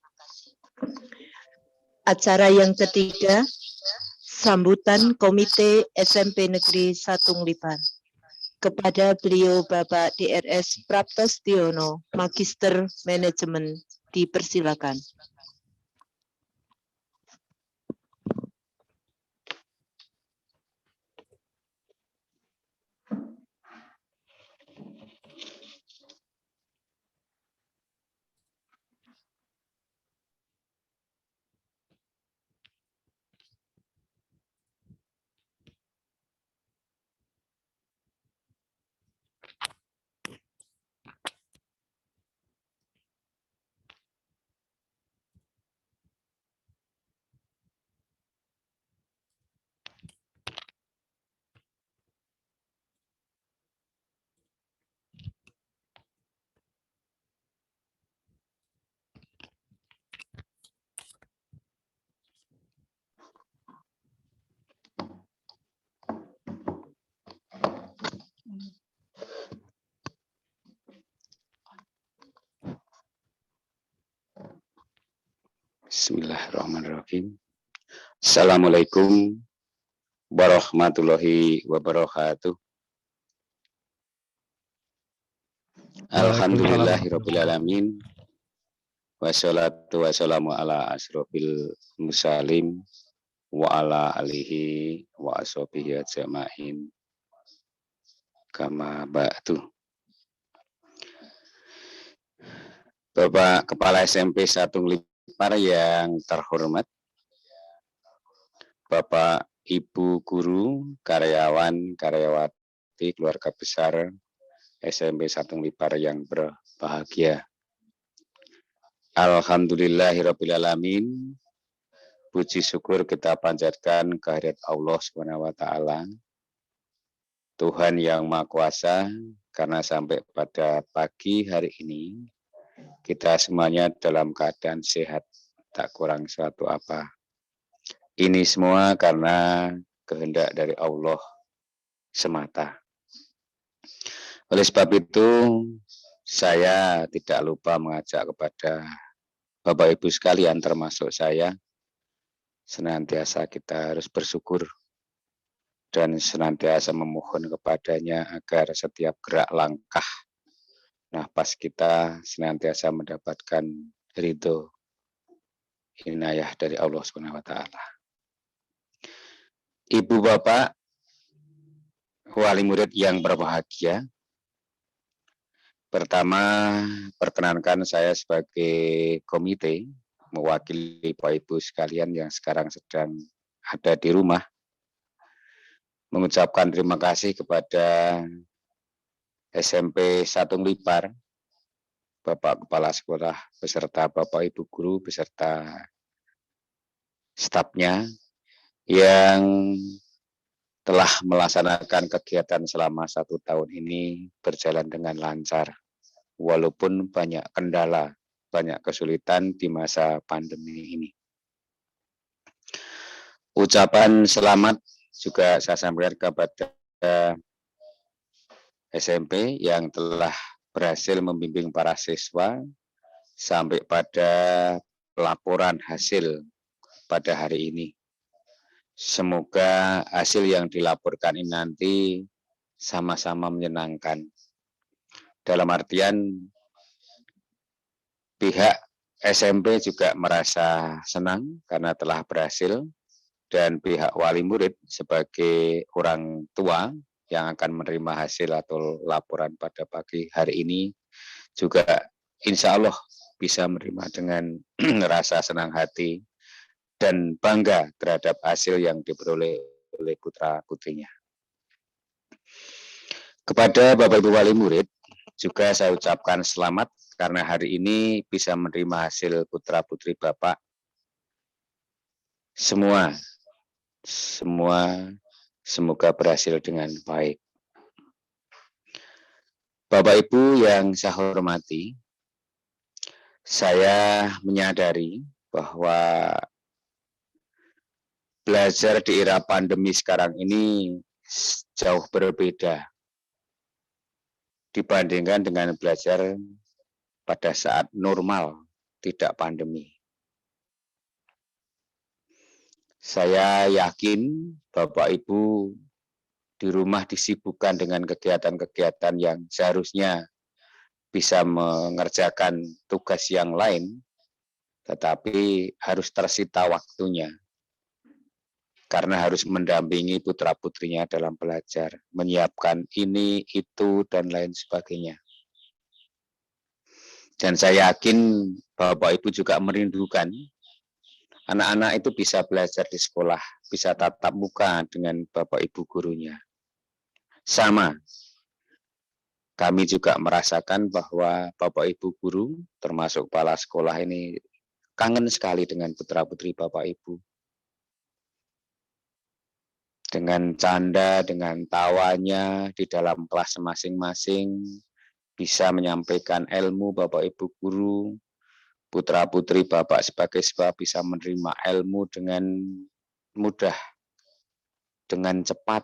Acara yang ketiga, sambutan Komite SMP Negeri Satung Lipan. Kepada beliau Bapak DRS Praptostiono, Magister Manajemen, dipersilakan. Bismillahirrahmanirrahim. Assalamualaikum warahmatullahi wabarakatuh. Alhamdulillahirabbil alamin. Wassalatu wassalamu ala asrofil mursalin wa ala alihi wa ashabihi ajmain. Kama ba'du. Bapak Kepala SMP Satung Lipar yang terhormat, Bapak Ibu Guru, karyawan, karyawati, keluarga besar SMP Satung Lipar yang berbahagia. Alhamdulillahirabbil alamin. Puji syukur kita panjatkan kehadirat Allah SWT, Tuhan yang Maha Kuasa, karena sampai pada pagi hari ini kita semuanya dalam keadaan sehat, tak kurang suatu apa. Ini semua karena kehendak dari Allah semata. Oleh sebab itu, saya tidak lupa mengajak kepada Bapak Ibu sekalian, termasuk saya, senantiasa kita harus bersyukur dan senantiasa memohon kepadanya agar setiap gerak langkah nafas kita senantiasa mendapatkan ridho inayah dari Allah SWT. Ibu Bapak wali murid yang berbahagia, pertama perkenankan saya sebagai komite mewakili Bapak Ibu sekalian yang sekarang sedang ada di rumah mengucapkan terima kasih kepada SMP Satung Lipar, Bapak Kepala Sekolah beserta Bapak Ibu Guru beserta stafnya yang telah melaksanakan kegiatan selama 1 tahun ini berjalan dengan lancar, walaupun banyak kendala, banyak kesulitan di masa pandemi ini. Ucapan selamat juga saya sampaikan kepada SMP yang telah berhasil membimbing para siswa sampai pada laporan hasil pada hari ini. Semoga hasil yang dilaporkan ini nanti sama-sama menyenangkan. Dalam artian pihak SMP juga merasa senang karena telah berhasil, dan pihak wali murid sebagai orang tua yang akan menerima hasil atau laporan pada pagi hari ini juga insya Allah bisa menerima dengan rasa senang hati dan bangga terhadap hasil yang diperoleh oleh putra-putrinya. Kepada Bapak Ibu wali murid juga saya ucapkan selamat karena hari ini bisa menerima hasil putra-putri Bapak. Semua semoga berhasil dengan baik. Bapak Ibu yang saya hormati, saya menyadari bahwa belajar di era pandemi sekarang ini jauh berbeda dibandingkan dengan belajar pada saat normal, tidak pandemi. Saya yakin Bapak Ibu di rumah disibukkan dengan kegiatan-kegiatan yang seharusnya bisa mengerjakan tugas yang lain, tetapi harus tersita waktunya. Karena harus mendampingi putra-putrinya dalam belajar, menyiapkan ini, itu, dan lain sebagainya. Dan saya yakin Bapak Ibu juga merindukan anak-anak itu bisa belajar di sekolah, bisa tatap muka dengan Bapak Ibu gurunya. Sama, kami juga merasakan bahwa Bapak Ibu guru, termasuk kepala sekolah ini, kangen sekali dengan putra-putri Bapak Ibu. Dengan canda, dengan tawanya di dalam kelas masing-masing, bisa menyampaikan ilmu Bapak Ibu guru, putra-putri Bapak sebagai siswa bisa menerima ilmu dengan mudah, dengan cepat.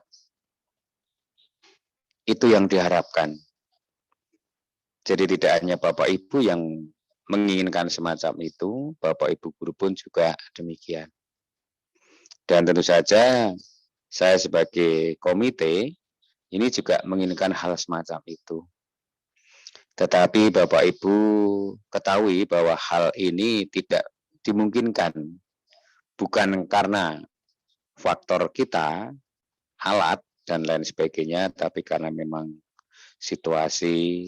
Itu yang diharapkan. Jadi tidak hanya Bapak Ibu yang menginginkan semacam itu, Bapak Ibu guru pun juga demikian. Dan tentu saja saya sebagai komite ini juga menginginkan hal semacam itu. Tetapi Bapak Ibu ketahui bahwa hal ini tidak dimungkinkan, bukan karena faktor kita, alat, dan lain sebagainya, tapi karena memang situasi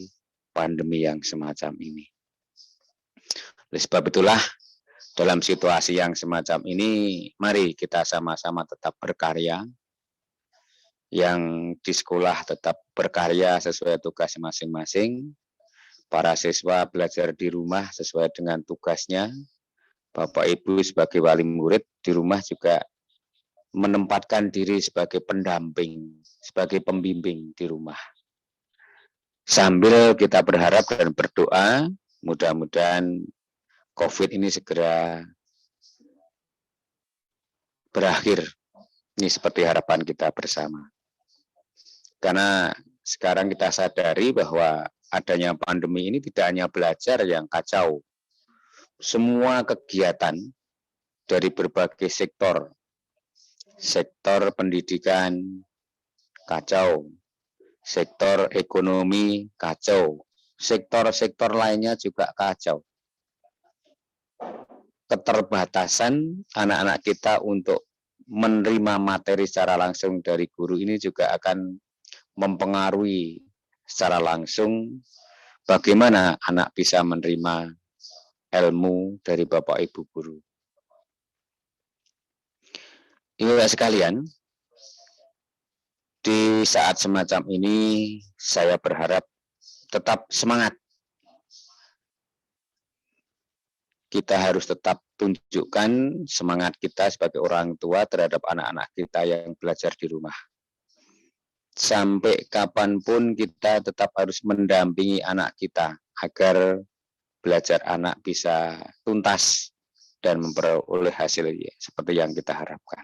pandemi yang semacam ini. Oleh sebab itulah, dalam situasi yang semacam ini, mari kita sama-sama tetap berkarya, yang di sekolah tetap berkarya sesuai tugas masing-masing, para siswa belajar di rumah sesuai dengan tugasnya. Bapak Ibu sebagai wali murid di rumah juga menempatkan diri sebagai pendamping, sebagai pembimbing di rumah. Sambil kita berharap dan berdoa, mudah-mudahan COVID ini segera berakhir. Ini seperti harapan kita bersama. Karena sekarang kita sadari bahwa adanya pandemi ini tidak hanya belajar yang kacau. Semua kegiatan dari berbagai sektor pendidikan kacau, sektor ekonomi kacau, sektor-sektor lainnya juga kacau. Keterbatasan anak-anak kita untuk menerima materi secara langsung dari guru ini juga akan mempengaruhi secara langsung bagaimana anak bisa menerima ilmu dari Bapak Ibu guru. Ibu sekalian, di saat semacam ini saya berharap tetap semangat. Kita harus tetap tunjukkan semangat kita sebagai orang tua terhadap anak-anak kita yang belajar di rumah. Sampai kapanpun kita tetap harus mendampingi anak kita agar belajar anak bisa tuntas dan memperoleh hasil seperti yang kita harapkan.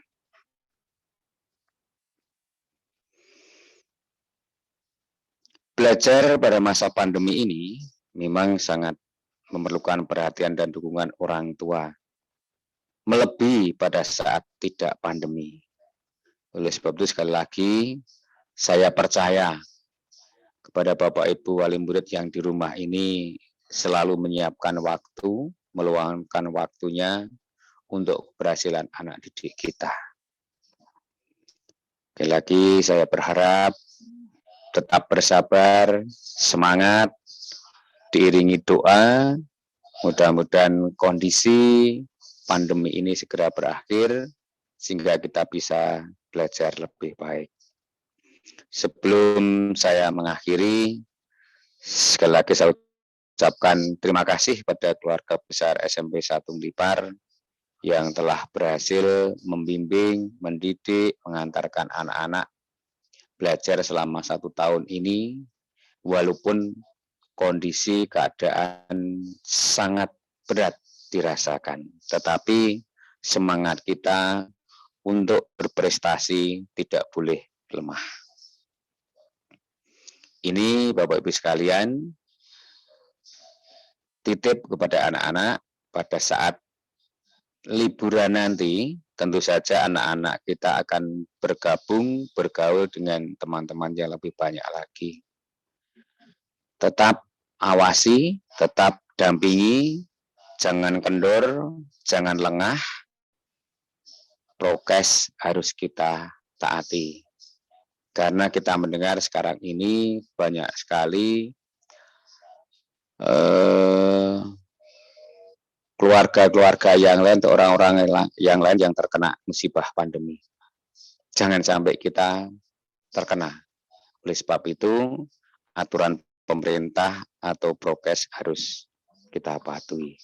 Belajar pada masa pandemi ini memang sangat memerlukan perhatian dan dukungan orang tua, melebihi pada saat tidak pandemi. Oleh sebab itu sekali lagi, saya percaya kepada Bapak Ibu wali murid yang di rumah ini selalu menyiapkan waktu, meluangkan waktunya untuk keberhasilan anak didik kita. Sekali lagi saya berharap tetap bersabar, semangat, diiringi doa, mudah-mudahan kondisi pandemi ini segera berakhir, sehingga kita bisa belajar lebih baik. Sebelum saya mengakhiri, sekali lagi saya ucapkan terima kasih pada keluarga besar SMP 1 Blitar yang telah berhasil membimbing, mendidik, mengantarkan anak-anak belajar selama 1 tahun ini, walaupun kondisi keadaan sangat berat dirasakan. Tetapi semangat kita untuk berprestasi tidak boleh lemah. ini Bapak Ibu sekalian, titip kepada anak-anak pada saat liburan nanti, tentu saja anak-anak kita akan bergabung, bergaul dengan teman-teman yang lebih banyak lagi. Tetap awasi, tetap dampingi, jangan kendor, jangan lengah, prokes harus kita taati. Karena kita mendengar sekarang ini banyak sekali keluarga-keluarga yang lain atau orang-orang yang lain yang terkena musibah pandemi. Jangan sampai kita terkena. Oleh sebab itu, aturan pemerintah atau prokes harus kita patuhi.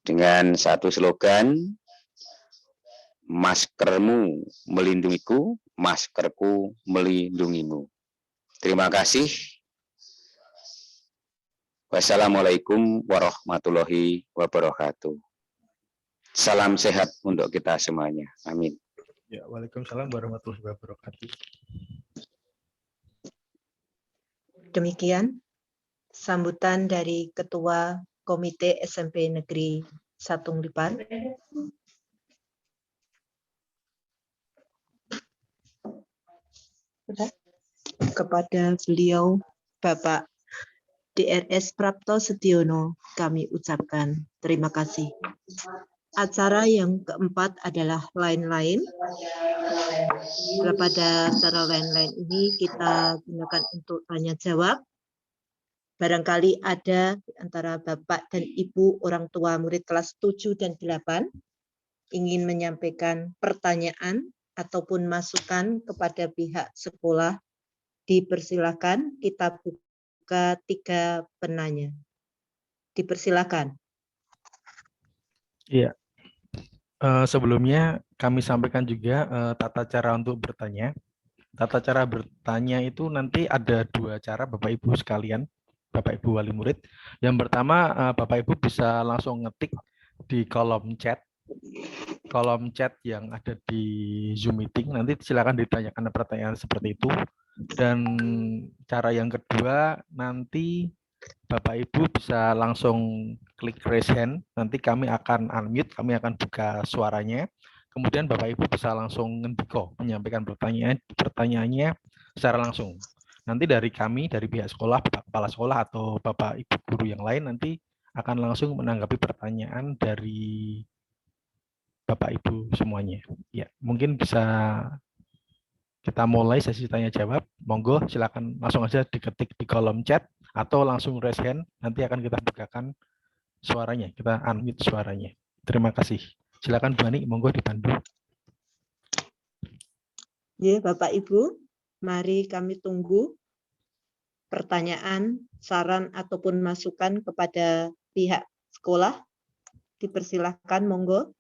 Dengan satu slogan, maskermu melindungiku, maskerku melindungimu. Terima kasih. Wassalamualaikum warahmatullahi wabarakatuh. Salam sehat untuk kita semuanya. Amin. Ya, waalaikumsalam warahmatullahi wabarakatuh. Demikian sambutan dari Ketua Komite SMP Negeri Satung Lipan. Kepada beliau, Bapak DRS Prapto Setiono, kami ucapkan terima kasih. Acara yang keempat adalah lain-lain. Pada acara lain-lain ini kita gunakan untuk tanya jawab. Barangkali ada di antara Bapak dan Ibu orang tua murid kelas 7 dan 8 ingin menyampaikan pertanyaan ataupun masukan kepada pihak sekolah, dipersilakan. Kita buka 3 penanya. Dipersilakan. Iya. Sebelumnya kami sampaikan juga tata cara untuk bertanya. Tata cara bertanya itu nanti ada 2 cara Bapak Ibu sekalian, Bapak Ibu wali murid. Yang pertama, Bapak Ibu bisa langsung ngetik di kolom chat yang ada di Zoom meeting. Nanti silakan ditanyakan pertanyaan seperti itu. Dan cara yang kedua, nanti Bapak Ibu bisa langsung klik raise hand. Nanti kami akan unmute, kami akan buka suaranya. Kemudian Bapak Ibu bisa langsung ngendiko, menyampaikan pertanyaannya secara langsung. Nanti dari kami, dari pihak sekolah, Bapak Kepala Sekolah atau Bapak Ibu Guru yang lain nanti akan langsung menanggapi pertanyaan dari Bapak Ibu semuanya. Ya, mungkin bisa kita mulai sesi tanya jawab. Monggo silakan langsung aja diketik di kolom chat atau langsung raise hand. Nanti akan kita bukakan suaranya, kita unmute suaranya. Terima kasih. Silakan Bu Ani, monggo dipandu. Ya, Bapak Ibu, mari kami tunggu pertanyaan, saran ataupun masukan kepada pihak sekolah. Dipersilahkan, monggo.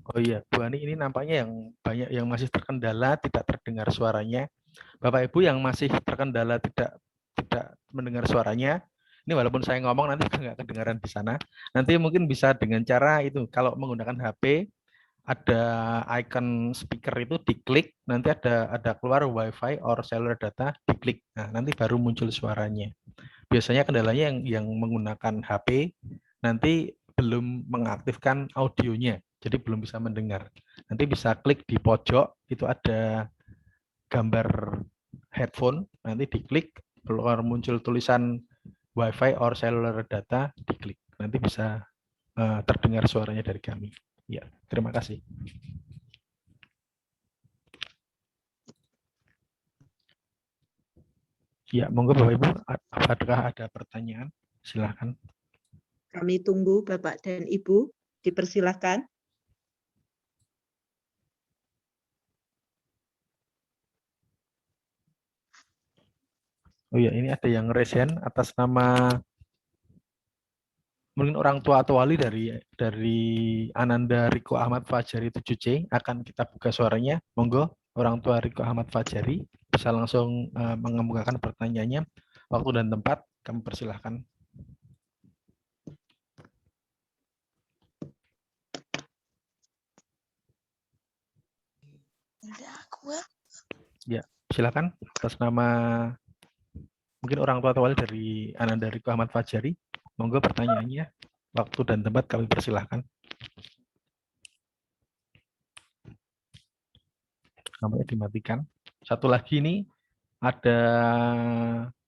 Oh iya, Bu Ani, ini nampaknya yang banyak yang masih terkendala, tidak terdengar suaranya. Bapak Ibu yang masih terkendala tidak mendengar suaranya, ini walaupun saya ngomong nanti nggak kedengaran di sana. Nanti mungkin bisa dengan cara itu, kalau menggunakan HP, ada icon speaker itu diklik, nanti ada keluar WiFi or cellular data, diklik. Nah, nanti baru muncul suaranya. Biasanya kendalanya yang menggunakan HP nanti belum mengaktifkan audionya, jadi belum bisa mendengar. Nanti bisa klik di pojok, itu ada gambar headphone, nanti diklik, keluar muncul tulisan WiFi or cellular data, diklik. Nanti bisa terdengar suaranya dari kami. Ya, terima kasih. Ya, monggo Bapak Ibu, apakah ada pertanyaan? Silakan. Kami tunggu Bapak dan Ibu, dipersilakan. Oh ya, ini ada yang raise hand atas nama mungkin orang tua atau wali dari Ananda Riko Ahmad Fajari 7C, akan kita buka suaranya. Monggo orang tua Riko Ahmad Fajari bisa langsung mengemukakan pertanyaannya. Waktu dan tempat kami persilahkan. Ya, silakan atas nama mungkin orang tua atau wali dari Ananda Riko Ahmad Fajari. Monggo pertanyaannya. Waktu dan tempat kami persilahkan. Namanya dimatikan. Satu lagi ini ada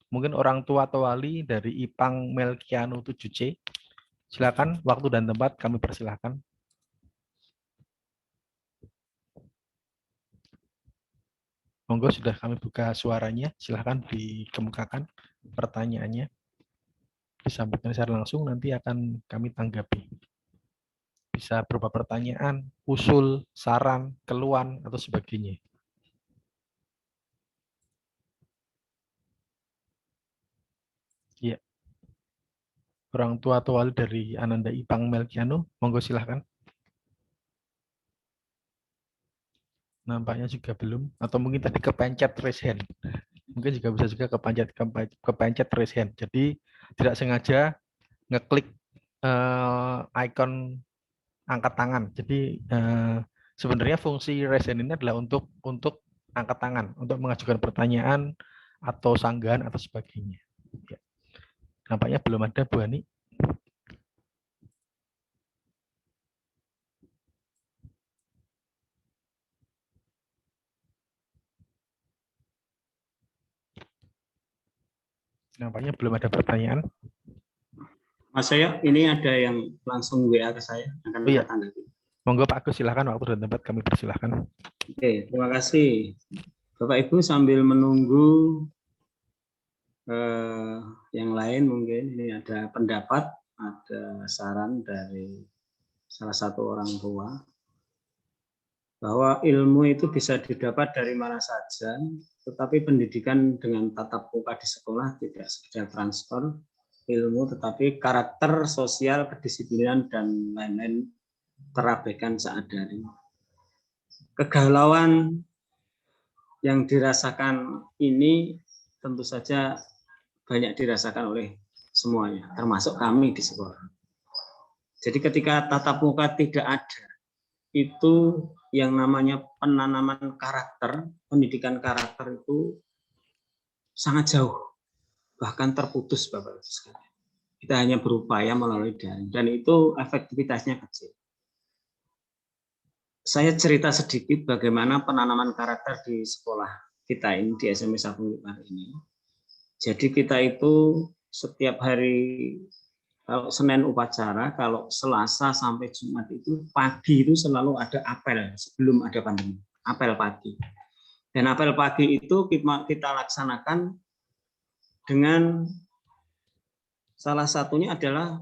mungkin orang tua atau wali dari Ipang Melkiano 7C. Silakan, waktu dan tempat kami persilahkan. Monggo sudah kami buka suaranya. Silakan dikemukakan pertanyaannya. Disampaikan secara langsung, nanti akan kami tanggapi. Bisa berupa pertanyaan, usul, saran, keluhan, atau sebagainya. Iya. Orang tua atau wali dari Ananda Ipang Melkiano, monggo silahkan. Nampaknya juga belum, atau mungkin tadi kepencet raise hand. Mungkin juga bisa juga kepencet raise hand. Jadi tidak sengaja ngeklik icon angkat tangan. Jadi sebenarnya fungsi raise hand ini adalah untuk angkat tangan, untuk mengajukan pertanyaan atau sanggahan atau sebagainya. Ya. Nampaknya belum ada, Bu Ani. Nampaknya belum ada pertanyaan. Mas saya, ini ada yang langsung WA ke saya. Akan iya. tanggapi. Monggo Pak Agus, silakan, waktu dan tempat kami persilahkan. Oke, terima kasih. Bapak Ibu sambil menunggu yang lain mungkin ini ada pendapat, ada saran dari salah satu orang tua bahwa ilmu itu bisa didapat dari mana saja, tetapi pendidikan dengan tatap muka di sekolah tidak sekedar transfer ilmu, tetapi karakter sosial, kedisiplinan, dan lain-lain terabaikan saat daring. Kegalauan yang dirasakan ini tentu saja banyak dirasakan oleh semuanya, termasuk kami di sekolah. Jadi ketika tatap muka tidak ada, itu yang namanya penanaman karakter, pendidikan karakter itu sangat jauh, bahkan terputus Bapak Ibu sekalian. Kita hanya berupaya melalui daring, dan itu efektivitasnya kecil. Saya cerita sedikit bagaimana penanaman karakter di sekolah kita ini, di SMP Sabung Lipar ini. Jadi kita itu setiap hari, kalau Senin upacara, kalau Selasa sampai Jumat itu pagi itu selalu ada apel sebelum ada pandemi, apel pagi. Dan apel pagi itu kita laksanakan dengan salah satunya adalah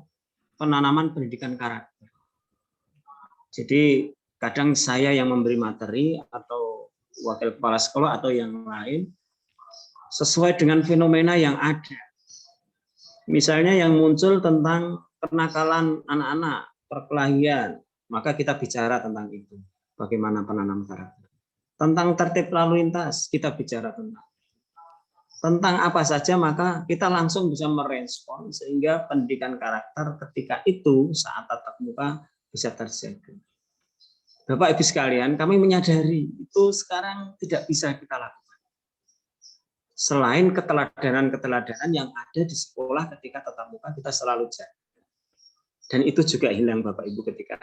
penanaman pendidikan karakter. Jadi kadang saya yang memberi materi atau wakil kepala sekolah atau yang lain sesuai dengan fenomena yang ada. Misalnya yang muncul tentang kenakalan anak-anak, perkelahian, maka kita bicara tentang itu. Bagaimana penanam karakter. Tentang tertib lalu lintas, kita bicara tentang apa saja, maka kita langsung bisa merespon sehingga pendidikan karakter ketika itu saat tatap muka bisa terjaga. Bapak Ibu sekalian, kami menyadari itu sekarang tidak bisa kita lakukan. Selain keteladanan-keteladanan yang ada di sekolah ketika tatap muka kita selalu jaga. Dan itu juga hilang Bapak Ibu ketika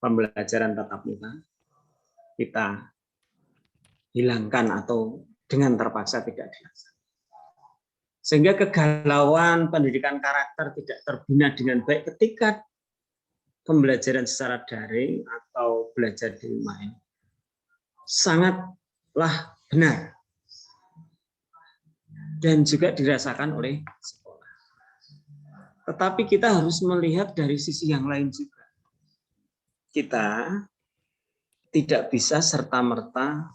pembelajaran tatap muka kita hilangkan atau dengan terpaksa tidak dilaksanakan. Sehingga kegalauan pendidikan karakter tidak terbina dengan baik ketika pembelajaran secara daring atau belajar di rumah ini sangatlah benar dan juga dirasakan oleh sekolah. Tetapi kita harus melihat dari sisi yang lain juga. Kita tidak bisa serta-merta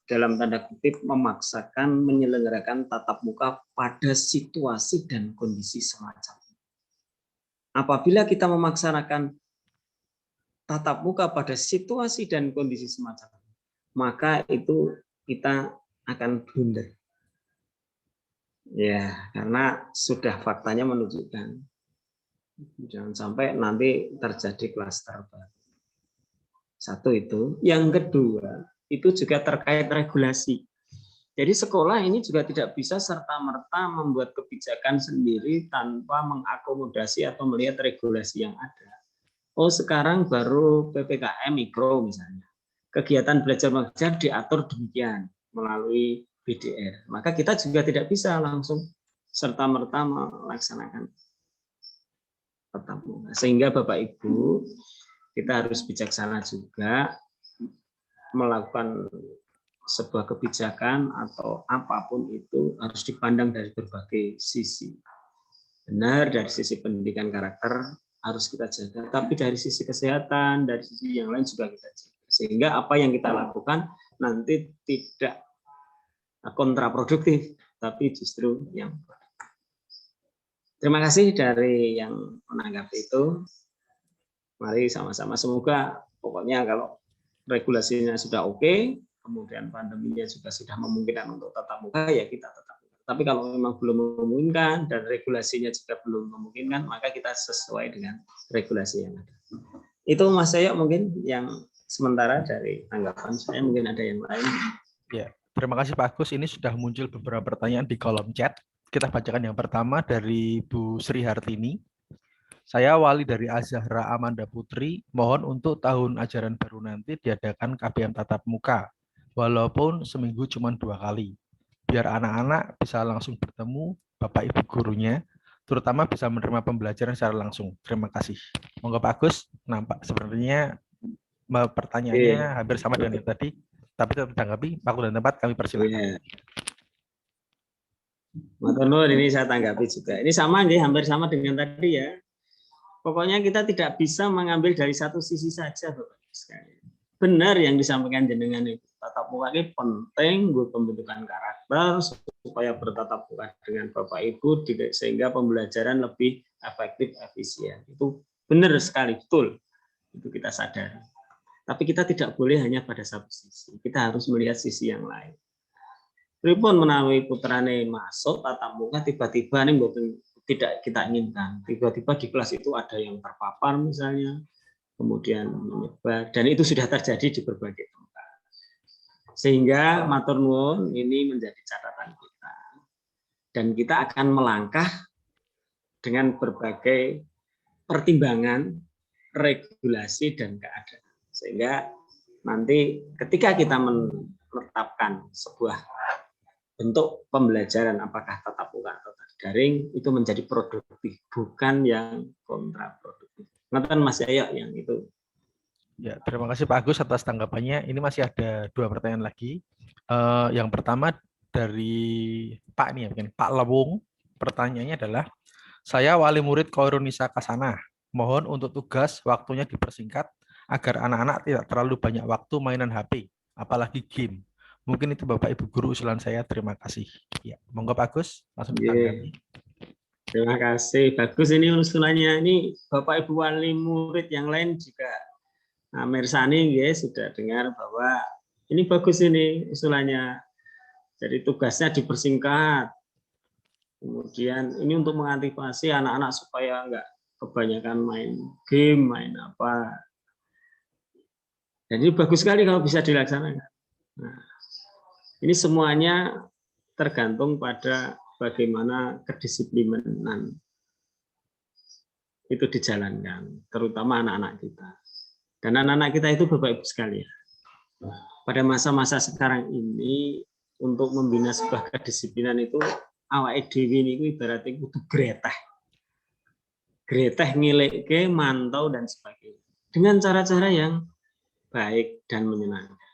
dalam tanda kutip memaksakan menyelenggarakan tatap muka pada situasi dan kondisi semacam ini. Apabila kita memaksakan tatap muka pada situasi dan kondisi semacam ini, maka itu kita akan blunder. Ya, karena sudah faktanya menunjukkan jangan sampai nanti terjadi klaster baru. Satu itu. Yang kedua, itu juga terkait regulasi. Jadi sekolah ini juga tidak bisa serta-merta membuat kebijakan sendiri tanpa mengakomodasi atau melihat regulasi yang ada. Oh, sekarang baru PPKM Mikro misalnya. Kegiatan belajar mengajar diatur demikian melalui BDR. Maka kita juga tidak bisa langsung serta-merta melaksanakan tatap muka. Sehingga Bapak Ibu, kita harus bijaksana juga melakukan sebuah kebijakan atau apapun itu harus dipandang dari berbagai sisi. Benar, dari sisi pendidikan karakter harus kita jaga, tapi dari sisi kesehatan, dari sisi yang lain juga kita jaga. Sehingga apa yang kita lakukan nanti tidak kontraproduktif, tapi justru yang produktif. Terima kasih dari yang menanggapi itu. Mari sama-sama, semoga pokoknya kalau regulasinya sudah oke, kemudian pandeminya juga sudah memungkinkan untuk tatap muka, ya kita tatap muka. Tapi kalau memang belum memungkinkan dan regulasinya juga belum memungkinkan, maka kita sesuai dengan regulasi yang ada. Itu Mas Yoyo mungkin yang sementara dari tanggapan saya, mungkin ada yang lain. Ya, terima kasih Pak Agus. Ini sudah muncul beberapa pertanyaan di kolom chat. Kita bacakan yang pertama dari Bu Sri Hartini. Saya wali dari Azahra Amanda Putri, mohon untuk tahun ajaran baru nanti diadakan KBM tatap muka, walaupun seminggu cuma 2 kali, biar anak-anak bisa langsung bertemu Bapak Ibu gurunya, terutama bisa menerima pembelajaran secara langsung. Terima kasih. Monggo Pak Agus, nampak sebenarnya pertanyaannya hampir sama dengan yang tadi, tapi tetap ditanggapi, waktu dan tempat kami persilakan. Matur nuwun, ini saya tanggapi juga. Ini sama nih, hampir sama dengan tadi ya. Pokoknya kita tidak bisa mengambil dari satu sisi saja, Bapak sekalian. Benar yang disampaikan jenengan itu. Tatap muka ini penting buat pembentukan karakter supaya bertatap muka dengan Bapak Ibu sehingga pembelajaran lebih efektif, efisien. Itu benar sekali, betul. Itu kita sadari. Tapi kita tidak boleh hanya pada satu sisi. Kita harus melihat sisi yang lain. Pripun menawi putrane masuk tatap muka tiba-tiba nih tidak kita inginkan. Tiba-tiba di kelas itu ada yang terpapar misalnya, kemudian menyebar, dan itu sudah terjadi di berbagai tempat. Sehingga matur nuwun ini menjadi catatan kita. Dan kita akan melangkah dengan berbagai pertimbangan, regulasi dan keadaan. Sehingga nanti ketika kita menetapkan sebuah bentuk pembelajaran apakah tatap muka atau daring itu menjadi produktif, bukan yang kontraproduktif. Nonton Mas Yoyo yang itu. Ya, terima kasih Pak Agus atas tanggapannya. Ini masih ada 2 pertanyaan lagi. Yang pertama dari Pak nih, mungkin Pak Lewung. Pertanyaannya adalah, saya wali murid Koirunisa Kasana. Mohon untuk tugas waktunya dipersingkat agar anak-anak tidak terlalu banyak waktu mainan HP, apalagi game. Mungkin itu Bapak Ibu Guru usulan saya. Terima kasih. Ya, monggo Pak Agus, langsung ditanggapi. Terima kasih. Bagus ini usulannya. Ini Bapak Ibu wali murid yang lain juga Mersani ya, sudah dengar bahwa ini bagus ini usulannya. Jadi tugasnya dipersingkat. Kemudian ini untuk mengantisipasi anak-anak supaya enggak kebanyakan main game, main apa. Jadi bagus sekali kalau bisa dilaksanakan. Nah, ini semuanya tergantung pada bagaimana kedisiplinan itu dijalankan, terutama anak-anak kita. Dan anak-anak kita itu Bapak Ibu sekalian, pada masa-masa sekarang ini untuk membina sebuah kedisiplinan itu awake dhewe niku ibaratnya kudu greteh ngileke, mantau dan sebagainya dengan cara-cara yang baik dan menyenangkan.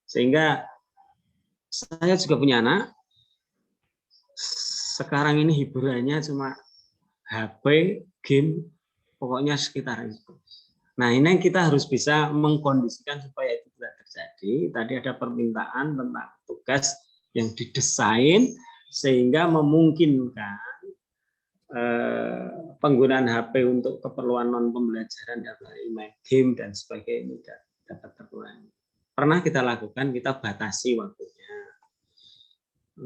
Sehingga saya juga punya anak. Sekarang ini hiburannya cuma HP, game, pokoknya sekitar itu. Nah, ini kita harus bisa mengkondisikan supaya itu tidak terjadi. Tadi ada permintaan tentang tugas yang didesain sehingga memungkinkan penggunaan HP untuk keperluan non pembelajaran, main game dan sebagainya dapat terkurangi. Pernah kita lakukan, kita batasi waktunya.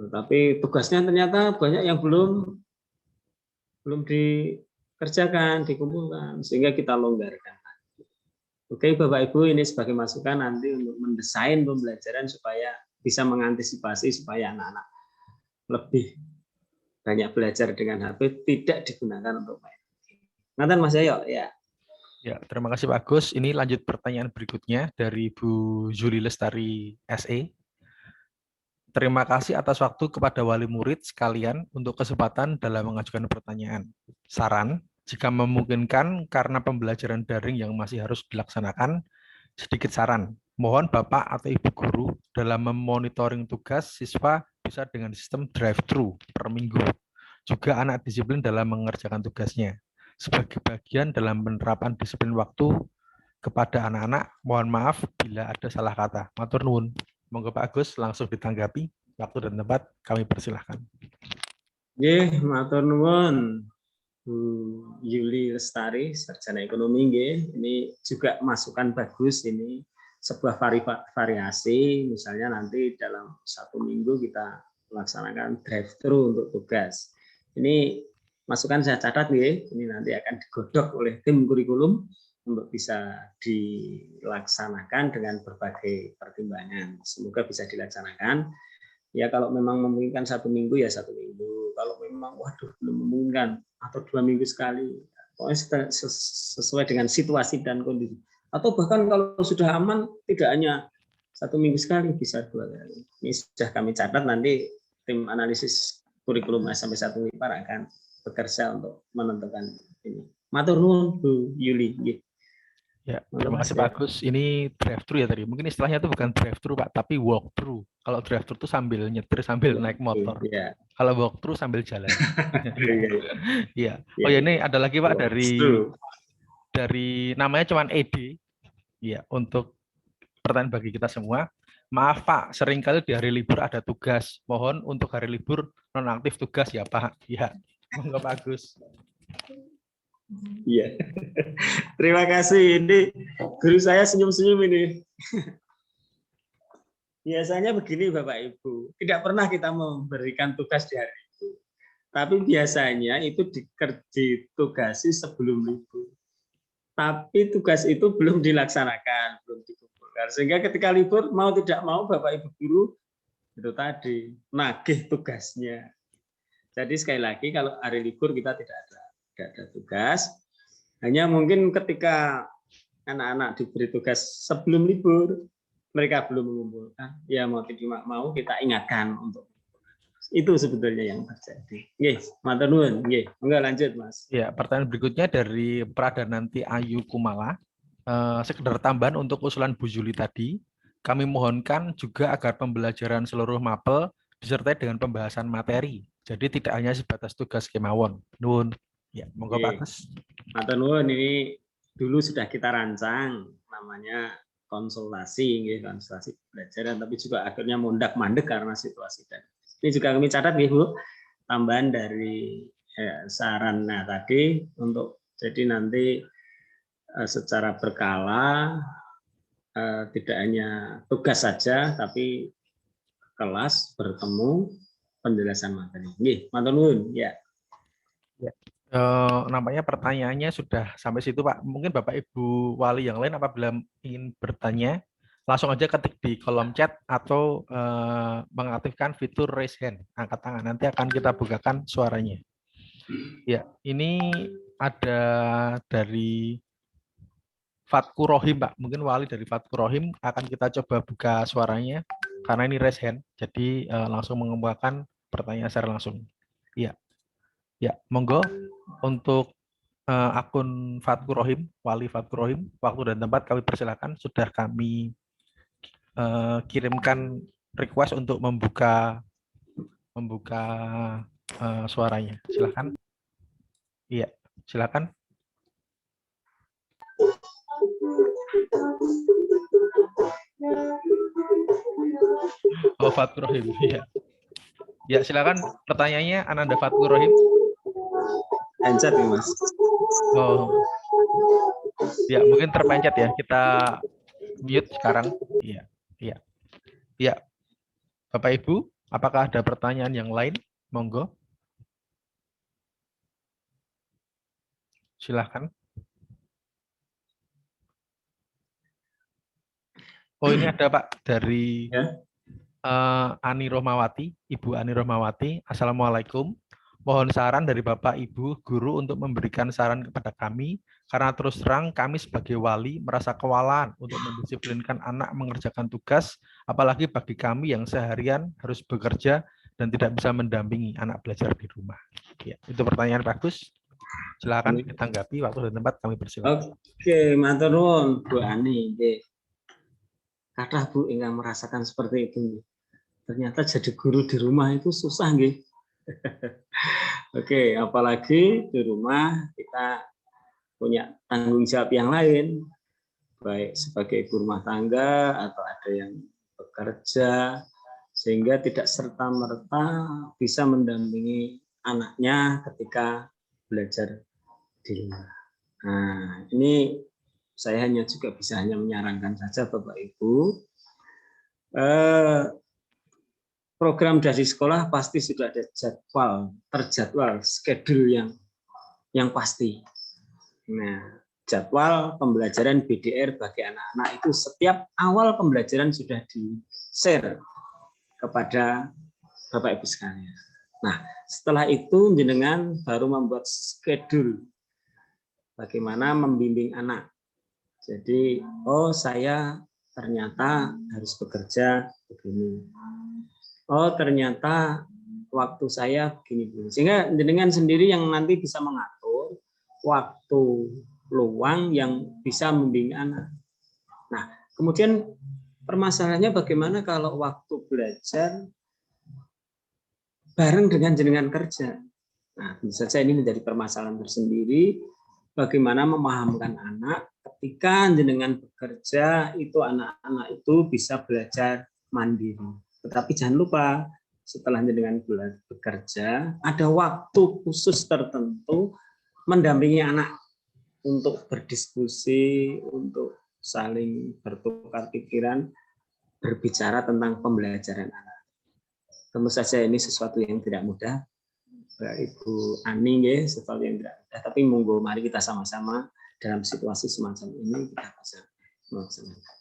Tapi tugasnya ternyata banyak yang belum dikerjakan, dikumpulkan, sehingga kita longgarkan. Oke, Bapak Ibu, ini sebagai masukan nanti untuk mendesain pembelajaran supaya bisa mengantisipasi supaya anak-anak lebih banyak belajar dengan HP tidak digunakan untuk main. Nanti Mas Yoyo, ya. Ya, terima kasih Pak Agus. Ini lanjut pertanyaan berikutnya dari Bu Juli Lestari SE. Terima kasih atas waktu kepada wali murid sekalian untuk kesempatan dalam mengajukan pertanyaan. Saran, jika memungkinkan karena pembelajaran daring yang masih harus dilaksanakan, sedikit saran. Mohon Bapak atau Ibu guru dalam memonitoring tugas siswa bisa dengan sistem drive-thru per minggu. Juga anak disiplin dalam mengerjakan tugasnya. Sebagai bagian dalam penerapan disiplin waktu kepada anak-anak, mohon maaf bila ada salah kata. Matur nuwun. Monggo Pak Agus langsung ditanggapi. Waktu dan tempat kami persilahkan. Nggih, matur nuwun. Bu Yuli Lestari, sarjana ekonomi, nggih. Ini juga masukan bagus, ini sebuah variasi, misalnya nanti dalam 1 minggu kita melaksanakan drive-thru untuk tugas. Ini masukan saya catat, nggih. Ini nanti akan digodok oleh tim kurikulum untuk bisa dilaksanakan dengan berbagai pertimbangan. Semoga bisa dilaksanakan. Ya kalau memang memungkinkan 1 minggu ya 1 minggu. Kalau memang waduh belum memungkinkan atau 2 minggu sekali, pokoknya sesuai dengan situasi dan kondisi. Atau bahkan kalau sudah aman tidak hanya 1 minggu sekali, bisa 2 kali. Ini sudah kami catat, nanti tim analisis kurikulum SMP 1 IPAR akan bekerja untuk menentukan ini. Matur nuwun Bu Yuli. Ya, terima kasih Pak Agus. Ini drive-thru ya tadi. Mungkin istilahnya itu bukan drive-thru Pak, tapi walk-thru. Kalau drive-thru itu sambil nyetir, sambil naik motor. Ya. Kalau walk-thru sambil jalan. Iya. Ya. Oh ya, ini ada lagi Pak dari namanya cuman ED. Iya, untuk pertanyaan bagi kita semua. Maaf Pak, seringkali di hari libur ada tugas. Mohon untuk hari libur nonaktif tugas ya Pak. Iya. Monggo Pak Agus. Iya. Terima kasih. Ini guru saya senyum-senyum ini. Biasanya begini Bapak Ibu, tidak pernah kita memberikan tugas di hari itu. Tapi biasanya itu ditugasi sebelum libur. Tapi tugas itu belum dilaksanakan, belum dikumpulkan. Sehingga ketika libur mau tidak mau Bapak Ibu guru itu tadi nagih tugasnya. Jadi sekali lagi kalau hari libur kita tidak ada tugas, hanya mungkin ketika anak-anak diberi tugas sebelum libur mereka belum mengumpulkan, ya mau tidak mau kita ingatkan untuk itu sebetulnya yang terjadi. Nggih, matur nuwun. Nggih, enggak lanjut Mas. Ya, pertanyaan berikutnya dari Pradananti Ayu Kumala. Sekedar tambahan untuk usulan Bu Juli tadi, kami mohonkan juga agar pembelajaran seluruh mapel disertai dengan pembahasan materi. Jadi tidak hanya sebatas tugas kemawon. Nuwun. Ya, monggo Pak Agus. Matur nuwun, ini dulu sudah kita rancang namanya konsultasi pembelajaran, tapi juga akhirnya mondak-mandek karena situasi dan ini juga kami catat nih Bu, tambahan dari saran tadi untuk jadi nanti secara berkala tidak hanya tugas saja tapi kelas bertemu penjelasan materi. Nggih, matur nuwun ya. Nampaknya pertanyaannya sudah sampai situ Pak. Mungkin Bapak Ibu wali yang lain apabila ingin bertanya, langsung aja ketik di kolom chat atau mengaktifkan fitur raise hand, angkat tangan. Nanti akan kita bukakan suaranya. Ya, ini ada dari Fatku Rohim Pak. Mungkin wali dari Fatku Rohim akan kita coba buka suaranya karena ini raise hand. Jadi langsung mengemukakan pertanyaan secara langsung. Iya. Ya, monggo untuk akun Fatku Rohim, wali Fatku Rohim, waktu dan tempat kami persilakan. Sudah kami kirimkan request untuk membuka suaranya. Silakan. Iya, silakan. Oh, Fatku Rohim. Iya. Ya, silakan pertanyaannya Ananda Fatku Rohim. Pencet nih Mas. Oh. Ya, mungkin terpencet ya. Kita mute sekarang. Iya, iya. Iya. Bapak Ibu, apakah ada pertanyaan yang lain? Monggo. Silakan. Oh, ini ada Pak dari Ya. Ani Rohmawati, Ibu Ani Rohmawati. Assalamualaikum. Mohon saran dari Bapak Ibu guru untuk memberikan saran kepada kami karena terus terang kami sebagai wali merasa kewalahan untuk mendisiplinkan anak mengerjakan tugas, apalagi bagi kami yang seharian harus bekerja dan tidak bisa mendampingi anak belajar di rumah. Ya, itu pertanyaan bagus. Silakan ditanggapi, waktu dan tempat kami persilakan. Oke, matur nuwun Bu Ani. Nggih. Kathah Bu ingkang merasakan seperti itu. Ternyata jadi guru di rumah itu susah nggih. Oke, apalagi di rumah kita punya tanggung jawab yang lain, baik sebagai ibu rumah tangga atau ada yang bekerja, sehingga tidak serta-merta bisa mendampingi anaknya ketika belajar di rumah. Nah, ini saya juga bisa hanya menyarankan saja Bapak Ibu, program dari sekolah pasti sudah ada terjadwal, schedule yang pasti. Nah, jadwal pembelajaran BDR bagi anak-anak itu setiap awal pembelajaran sudah di-share kepada Bapak Ibu sekalian. Nah, setelah itu jenengan baru membuat schedule bagaimana membimbing anak. Jadi, oh saya ternyata harus bekerja begini. Oh ternyata waktu saya begini. Sehingga jenengan sendiri yang nanti bisa mengatur waktu luang yang bisa membimbing anak. Nah, kemudian permasalahannya bagaimana kalau waktu belajar bareng dengan jenengan kerja. Nah, tentu saja ini menjadi permasalahan tersendiri. Bagaimana memahamkan anak ketika jenengan bekerja itu anak-anak itu bisa belajar mandiri. Tetapi jangan lupa setelah jenengan bekerja ada waktu khusus tertentu mendampingi anak untuk berdiskusi, untuk saling bertukar pikiran, berbicara tentang pembelajaran anak. Tentu saja ini sesuatu yang tidak mudah. Ibu Ani, sesuatu yang tidak mudah. Tapi monggo mari kita sama-sama dalam situasi semacam ini kita bisa melaksanakan.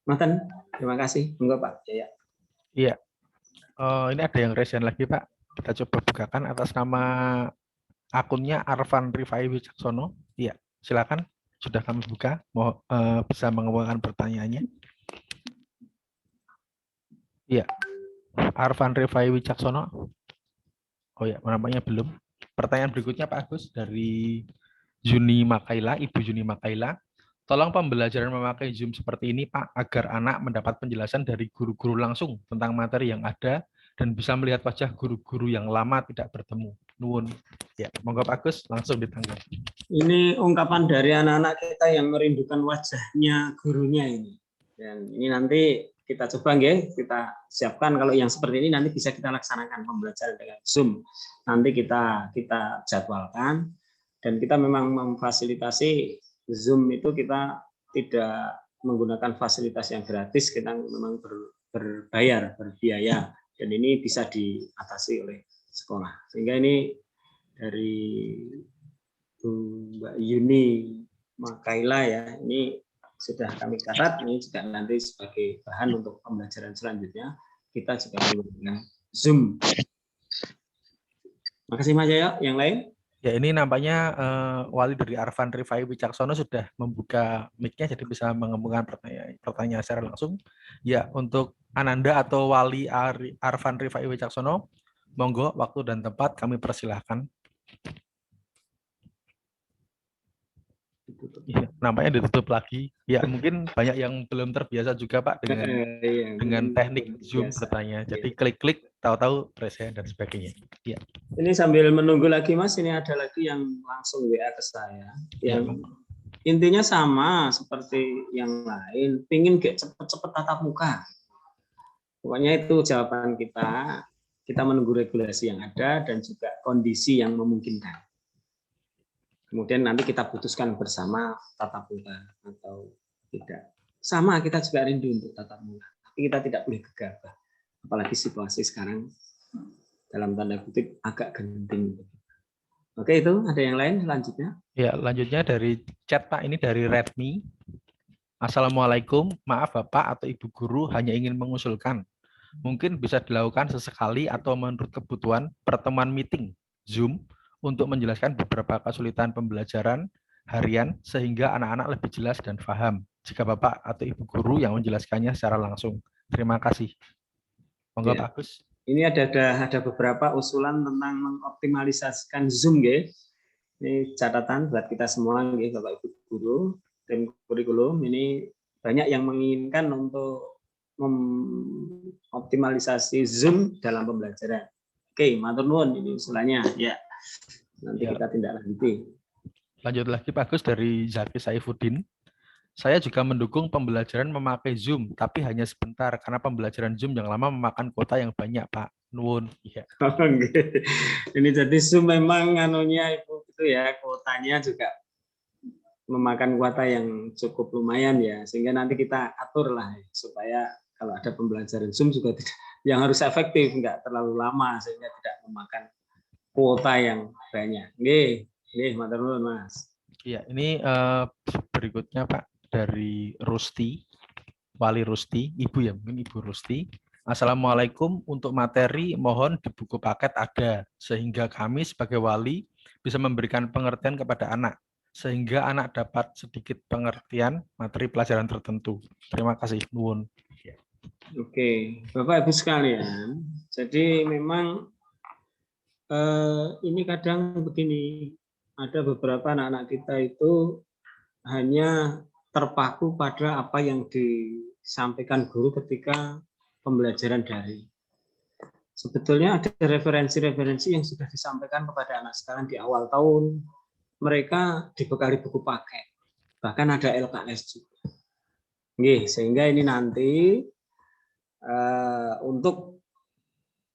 Maten, terima kasih. Monggo Pak Jaya. Iya. Ini ada yang resen lagi Pak. Kita coba bukakan atas nama akunnya Arfan Rifai Wicaksono. Iya, silakan. Sudah kami buka. Mau bisa mengembangkan pertanyaannya. Iya. Arfan Rifai Wicaksono. Oh ya, nampaknya belum. Pertanyaan berikutnya Pak Agus dari Juni Makaila, Ibu Juni Makaila. Tolong pembelajaran memakai Zoom seperti ini Pak, agar anak mendapat penjelasan dari guru-guru langsung tentang materi yang ada dan bisa melihat wajah guru-guru yang lama tidak bertemu. Nuwun. Ya, monggo Pak Agus langsung ditanggapi. Ini ungkapan dari anak-anak kita yang merindukan wajahnya gurunya ini. Dan ini nanti kita coba kita siapkan kalau yang seperti ini nanti bisa kita laksanakan pembelajaran dengan Zoom. Nanti kita jadwalkan dan kita memang memfasilitasi Zoom itu kita tidak menggunakan fasilitas yang gratis, kita memang berbiaya dan ini bisa diatasi oleh sekolah. Sehingga ini dari Mbak Yuni Makaila ya, ini sudah kami catat, ini juga nanti sebagai bahan untuk pembelajaran selanjutnya kita juga menggunakan Zoom. Makasih Mas Jaya. Yang lain? Ya, ini nampaknya wali dari Arfan Rifai Wicaksono sudah membuka mic-nya jadi bisa mengembangkan pertanyaan secara langsung. Ya, untuk Ananda atau wali Arfan Rifai Wicaksono, monggo waktu dan tempat kami persilahkan. Ya, nampaknya ditutup lagi. Ya, mungkin banyak yang belum terbiasa juga Pak dengan teknik Zoom bertanya. Jadi klik-klik, tahu-tahu present dan sebagainya. Ya. Ini sambil menunggu lagi Mas, ini ada lagi yang langsung WA ke saya. Yang intinya sama seperti yang lain, pingin cepet-cepet tatap muka. Pokoknya itu jawaban kita. Kita menunggu regulasi yang ada dan juga kondisi yang memungkinkan. Kemudian nanti kita putuskan bersama tatap muka atau tidak. Sama, kita juga rindu untuk tatap muka. Tapi kita tidak boleh gegabah. Apalagi situasi sekarang dalam tanda kutip agak genting. Oke, itu ada yang lain selanjutnya? Ya, lanjutnya dari chat Pak, ini dari Redmi. Assalamualaikum, maaf Bapak atau Ibu Guru hanya ingin mengusulkan. Mungkin bisa dilakukan sesekali atau menurut kebutuhan pertemuan meeting Zoom untuk menjelaskan beberapa kesulitan pembelajaran harian sehingga anak-anak lebih jelas dan paham jika Bapak atau Ibu Guru yang menjelaskannya secara langsung. Terima kasih. Monggo Ya. Pak Agus. Ini ada beberapa usulan tentang mengoptimalisasikan Zoom, nggih. Ini catatan buat kita semua, nggih, Bapak Ibu Guru, tim kurikulum. Ini banyak yang menginginkan untuk mengoptimalisasi Zoom dalam pembelajaran. Oke, matur nuwun ini usulannya. Ya, nanti Ya. kita tindak lanjuti. Lanjut lagi Pak Agus dari Zaki Saifuddin. Saya juga mendukung pembelajaran memakai Zoom, tapi hanya sebentar karena pembelajaran Zoom yang lama memakan kuota yang banyak, Pak. Nuwun. Iya. Ini jadi Zoom memang anunya Ibu itu ya, kuotanya juga memakan kuota yang cukup lumayan ya, sehingga nanti kita atur lah ya, supaya kalau ada pembelajaran Zoom juga tidak, yang harus efektif, enggak terlalu lama sehingga tidak memakan kuota yang banyak. Nggih, matur nuwun Mas. Iya, ini berikutnya Pak dari Rusti, Wali Rusti, Ibu ya, mungkin Ibu Rusti. Assalamualaikum, untuk materi mohon di buku paket ada, sehingga kami sebagai wali bisa memberikan pengertian kepada anak, sehingga anak dapat sedikit pengertian materi pelajaran tertentu. Terima kasih, nuwun. Oke, Bapak Ibu sekalian, jadi memang ini kadang begini, ada beberapa anak-anak kita itu hanya terpaku pada apa yang disampaikan guru ketika pembelajaran daring. Sebetulnya ada referensi-referensi yang sudah disampaikan kepada anak sekarang di awal tahun. Mereka dibekali buku paket, bahkan ada LKS juga. Sehingga ini nanti untuk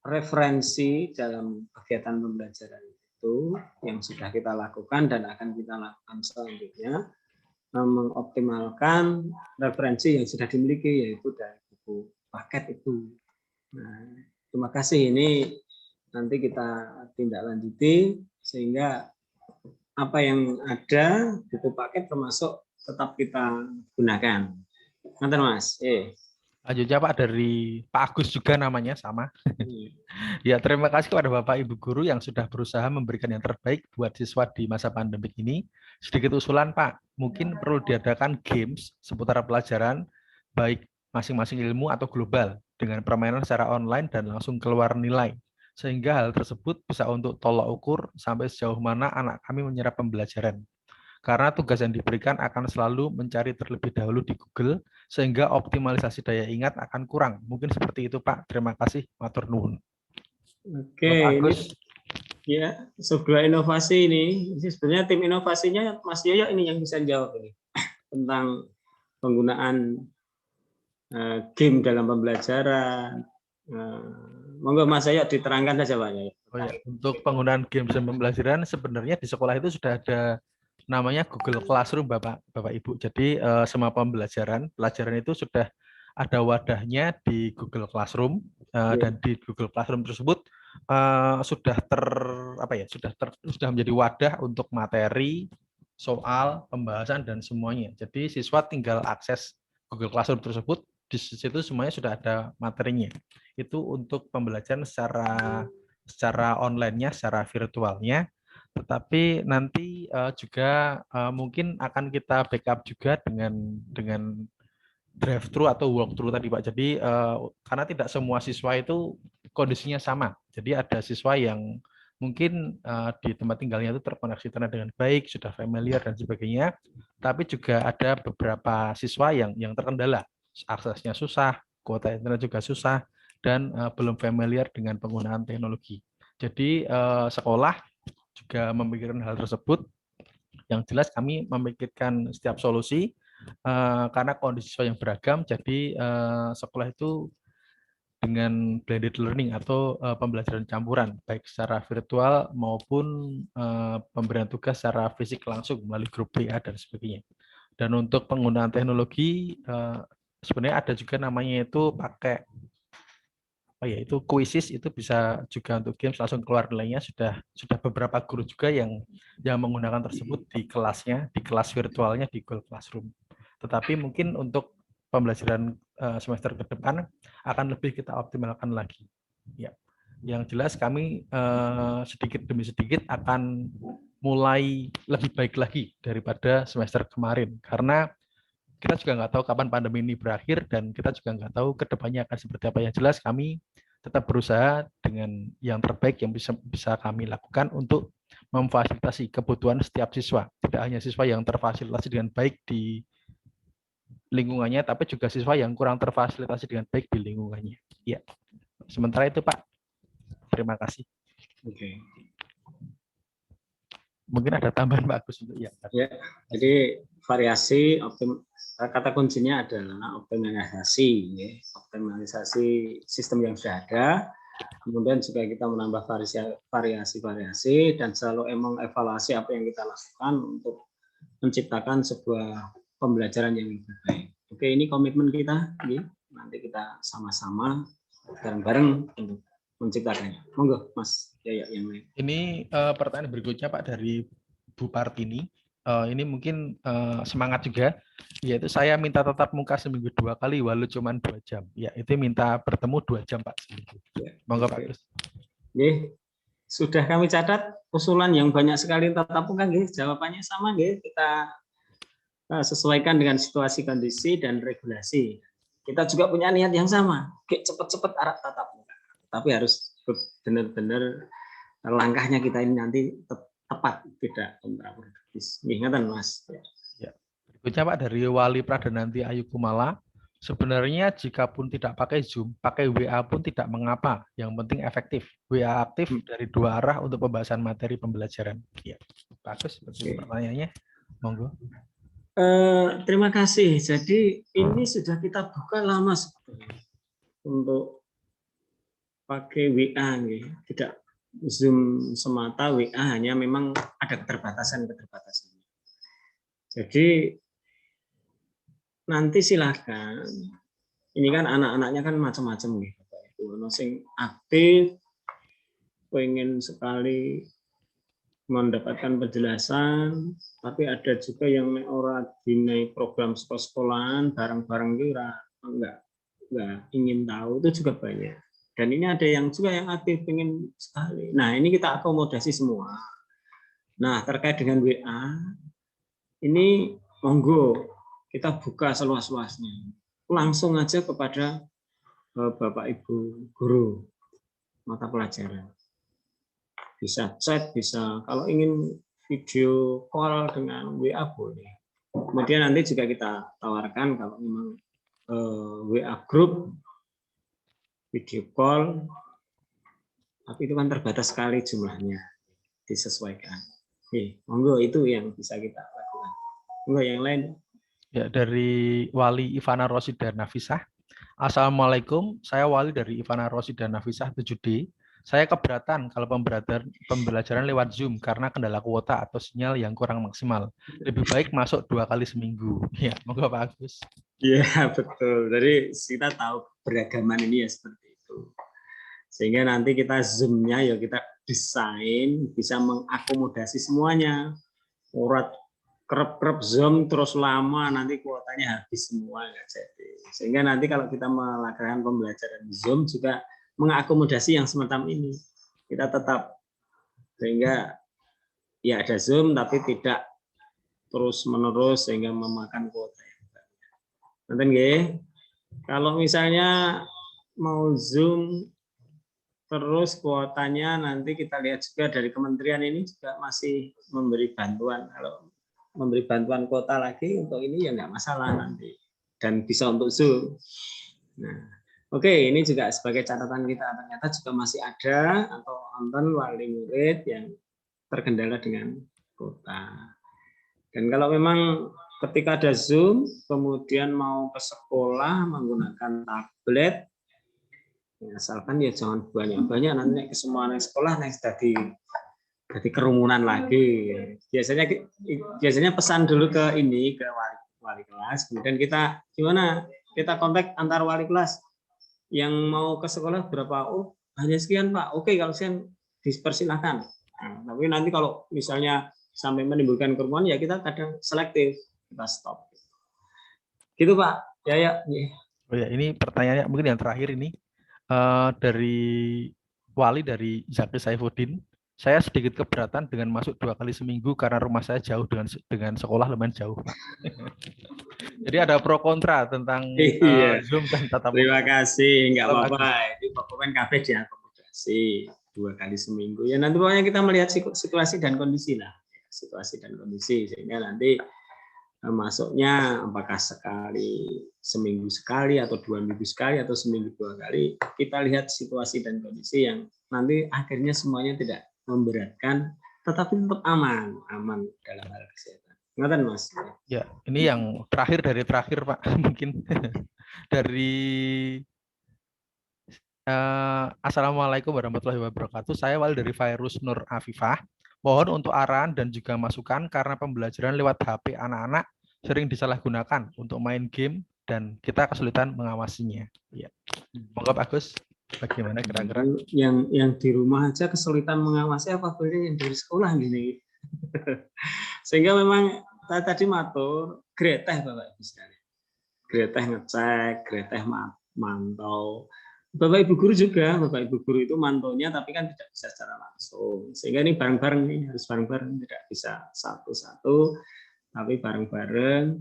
referensi dalam kegiatan pembelajaran itu yang sudah kita lakukan dan akan kita lakukan selanjutnya, mengoptimalkan referensi yang sudah dimiliki, yaitu dari buku paket itu. Nah, terima kasih, ini nanti kita tindak lanjuti sehingga apa yang ada buku paket termasuk tetap kita gunakan. Nanti Mas. Lanjutnya Pak dari Pak Agus juga namanya sama. Ya, terima kasih kepada Bapak Ibu Guru yang sudah berusaha memberikan yang terbaik buat siswa di masa pandemik ini. Sedikit usulan Pak, mungkin perlu diadakan games seputar pelajaran baik masing-masing ilmu atau global dengan permainan secara online dan langsung keluar nilai. Sehingga hal tersebut bisa untuk tolak ukur sampai sejauh mana anak kami menyerap pembelajaran. Karena tugas yang diberikan akan selalu mencari terlebih dahulu di Google, sehingga optimalisasi daya ingat akan kurang. Mungkin seperti itu Pak. Terima kasih. Matur nuwun. Oke, ini ya sebuah inovasi ini. Sebenarnya tim inovasinya Mas Yoyo ini yang bisa jawab ini tentang penggunaan game dalam pembelajaran. Monggo Mas Yoyo diterangkan saja Pak. Oh ya, untuk penggunaan game dalam pembelajaran sebenarnya di sekolah itu sudah ada namanya Google Classroom Bapak Ibu. Jadi semua pelajaran itu sudah ada wadahnya di Google Classroom dan di Google Classroom tersebut sudah menjadi wadah untuk materi, soal, pembahasan dan semuanya. Jadi siswa tinggal akses Google Classroom tersebut, di situ semuanya sudah ada materinya. Itu untuk pembelajaran secara online-nya, secara virtualnya. Tetapi nanti juga mungkin akan kita backup juga dengan drive-thru atau walk-through tadi Pak. Jadi karena tidak semua siswa itu kondisinya sama. Jadi ada siswa yang mungkin di tempat tinggalnya itu terkoneksi internet dengan baik, sudah familiar dan sebagainya. Tapi juga ada beberapa siswa yang terkendala, aksesnya susah, kuota internet juga susah, dan belum familiar dengan penggunaan teknologi. Jadi sekolah juga memikirkan hal tersebut. Yang jelas kami memikirkan setiap solusi karena kondisi siswa yang beragam. Jadi sekolah itu dengan blended learning atau pembelajaran campuran, baik secara virtual maupun pemberian tugas secara fisik langsung melalui grup WA dan sebagainya. Dan untuk penggunaan teknologi sebenarnya ada juga namanya itu pakai itu Quizzes, itu bisa juga untuk games langsung keluar nilainya. Sudah beberapa guru juga yang menggunakan tersebut di kelasnya, di kelas virtualnya di Google Classroom. Tetapi mungkin untuk pembelajaran semester ke depan akan lebih kita optimalkan lagi. Ya. Yang jelas kami sedikit demi sedikit akan mulai lebih baik lagi daripada semester kemarin. Karena kita juga nggak tahu kapan pandemi ini berakhir dan kita juga nggak tahu ke depannya akan seperti apa. Yang jelas kami tetap berusaha dengan yang terbaik yang bisa kami lakukan untuk memfasilitasi kebutuhan setiap siswa. Tidak hanya siswa yang terfasilitasi dengan baik di lingkungannya, tapi juga siswa yang kurang terfasilitasi dengan baik di lingkungannya. Ya. Sementara itu, Pak. Terima kasih. Oke. Mungkin ada tambahan Pak Agus untuk ya. Ya, jadi variasi kata kuncinya adalah optimalisasi sistem yang sudah ada. Kemudian juga kita menambah variasi-variasi dan selalu mengevaluasi apa yang kita lakukan untuk menciptakan sebuah pembelajaran yang lebih baik. Oke, ini komitmen kita. Nanti kita sama-sama bareng-bareng untuk menciptakannya. Monggo, Mas Yaya yang lain. Ini pertanyaan berikutnya Pak dari Bu Partini. Ini mungkin semangat juga, yaitu saya minta tatap muka seminggu 2 kali walau cuma 2 jam. Ya, itu minta bertemu 2 jam Pak seminggu. Ya, monggo Pak Gus. Sudah kami catat usulan yang banyak sekali tatap muka, jawabannya sama, kita sesuaikan dengan situasi, kondisi, dan regulasi. Kita juga punya niat yang sama, cepat-cepat arah tatap muka. Tapi harus benar-benar langkahnya kita ini nanti tepat, tidak kontraproduktif. Ingatan Mas. Ya. Berikutnya Pak dari Wali Pradananti Ayu Kumala. Sebenarnya jika pun tidak pakai Zoom, pakai WA pun tidak mengapa. Yang penting efektif. WA aktif dari 2 arah untuk pembahasan materi pembelajaran. Ya. Bagus seperti pertanyaannya. Monggo. Terima kasih. Jadi ini sudah kita buka lama sebetulnya untuk pakai WA, tidak Zoom semata, WA hanya memang ada keterbatasan. Jadi nanti silakan. Ini kan anak-anaknya kan macam-macam Ono sing aktif, pengen sekali mendapatkan penjelasan, tapi ada juga yang ora dinai program sekolahan bareng-bareng enggak ingin tahu, itu juga banyak. Dan ini ada yang juga yang aktif pengen sekali. Nah, ini kita akomodasi semua. Nah, terkait dengan WA, ini monggo kita buka seluas-luasnya. Langsung aja kepada Bapak Ibu guru mata pelajaran. Bisa chat, bisa kalau ingin video call dengan WA boleh. Kemudian nanti juga kita tawarkan kalau memang WA group, video call, tapi itu kan terbatas sekali jumlahnya, disesuaikan. Monggo itu yang bisa kita lakukan. Monggo yang lain. Ya, dari Wali Ivana Rosida Nafisah. Assalamualaikum, saya Wali dari Ivana Rosida Nafisah 7D. Saya keberatan kalau pembelajaran lewat Zoom karena kendala kuota atau sinyal yang kurang maksimal. Lebih baik masuk 2 kali seminggu. Ya, monggo Pak Agus. Iya, betul. Jadi kita tahu beragaman ini ya seperti itu. Sehingga nanti kita Zoom-nya ya kita desain bisa mengakomodasi semuanya. Urat kerep Zoom terus lama nanti kuotanya habis semua nggak jadi. Sehingga nanti kalau kita melakukan pembelajaran Zoom juga mengakomodasi yang semacam ini. Kita tetap sehingga ya ada Zoom tapi tidak terus-menerus sehingga memakan kuota yang banyak. Nanti kalau misalnya mau Zoom terus kuotanya nanti kita lihat juga dari kementerian ini juga masih memberi bantuan. Kalau memberi bantuan kuota lagi untuk ini ya nggak masalah nanti dan bisa untuk Zoom. Nah, oke, ini juga sebagai catatan kita ternyata juga masih ada atau nonton wali murid yang terkendala dengan kuota. Dan kalau memang ketika ada Zoom kemudian mau ke sekolah menggunakan tablet, ya, asalkan ya jangan banyak-banyak nanti ke semua sekolah yang jadi kerumunan lagi. Biasanya pesan dulu ke wali kelas, kemudian kita gimana? Kita kontak antar wali kelas yang mau ke sekolah berapa? Oh, hanya sekian Pak. Oke, kalau sekian dipersilakan. Nah, tapi nanti kalau misalnya sampai menimbulkan kerumunan ya kita kadang selektif, kita stop. Gitu Pak. Ya. Oh ya, ini pertanyaannya mungkin yang terakhir ini dari Wali dari Zaki Saifuddin. Saya sedikit keberatan dengan masuk 2 kali seminggu karena rumah saya jauh dengan sekolah lumayan jauh, Pak. Jadi ada pro kontra tentang Iya. Zoom dan tatap muka. Terima kasih, nggak Halo, apa-apa. Ini pokoknya kabeh diakomodasi 2 kali seminggu. Ya nanti pokoknya kita melihat situasi dan kondisi lah. Situasi dan kondisi sehingga nanti masuknya apakah seminggu sekali atau 2 minggu sekali atau seminggu 2 kali, kita lihat situasi dan kondisi yang nanti akhirnya semuanya tidak memberatkan tetapi tetap aman dalam hal kesehatan. Ngerti Mas? Ya, ini yang terakhir dari terakhir Pak, mungkin dari Assalamualaikum warahmatullahi wabarakatuh. Saya Wali dari Virus Nur Afifah. Mohon untuk arahan dan juga masukan karena pembelajaran lewat HP anak-anak sering disalahgunakan untuk main game dan kita kesulitan mengawasinya. Ya. Monggo Pak Agus, bagaimana kira-kira? Yang di rumah aja kesulitan mengawasi apa yang dari sekolah gini. Sehingga memang tadi matur greteh Bapak Ibu sekalian. Greteh ngecek, greteh mantau. Bapak Ibu guru juga, Bapak Ibu guru itu mantaunya tapi kan tidak bisa secara langsung. Sehingga ini bareng-bareng nih, harus bareng-bareng, tidak bisa satu-satu, tapi bareng-bareng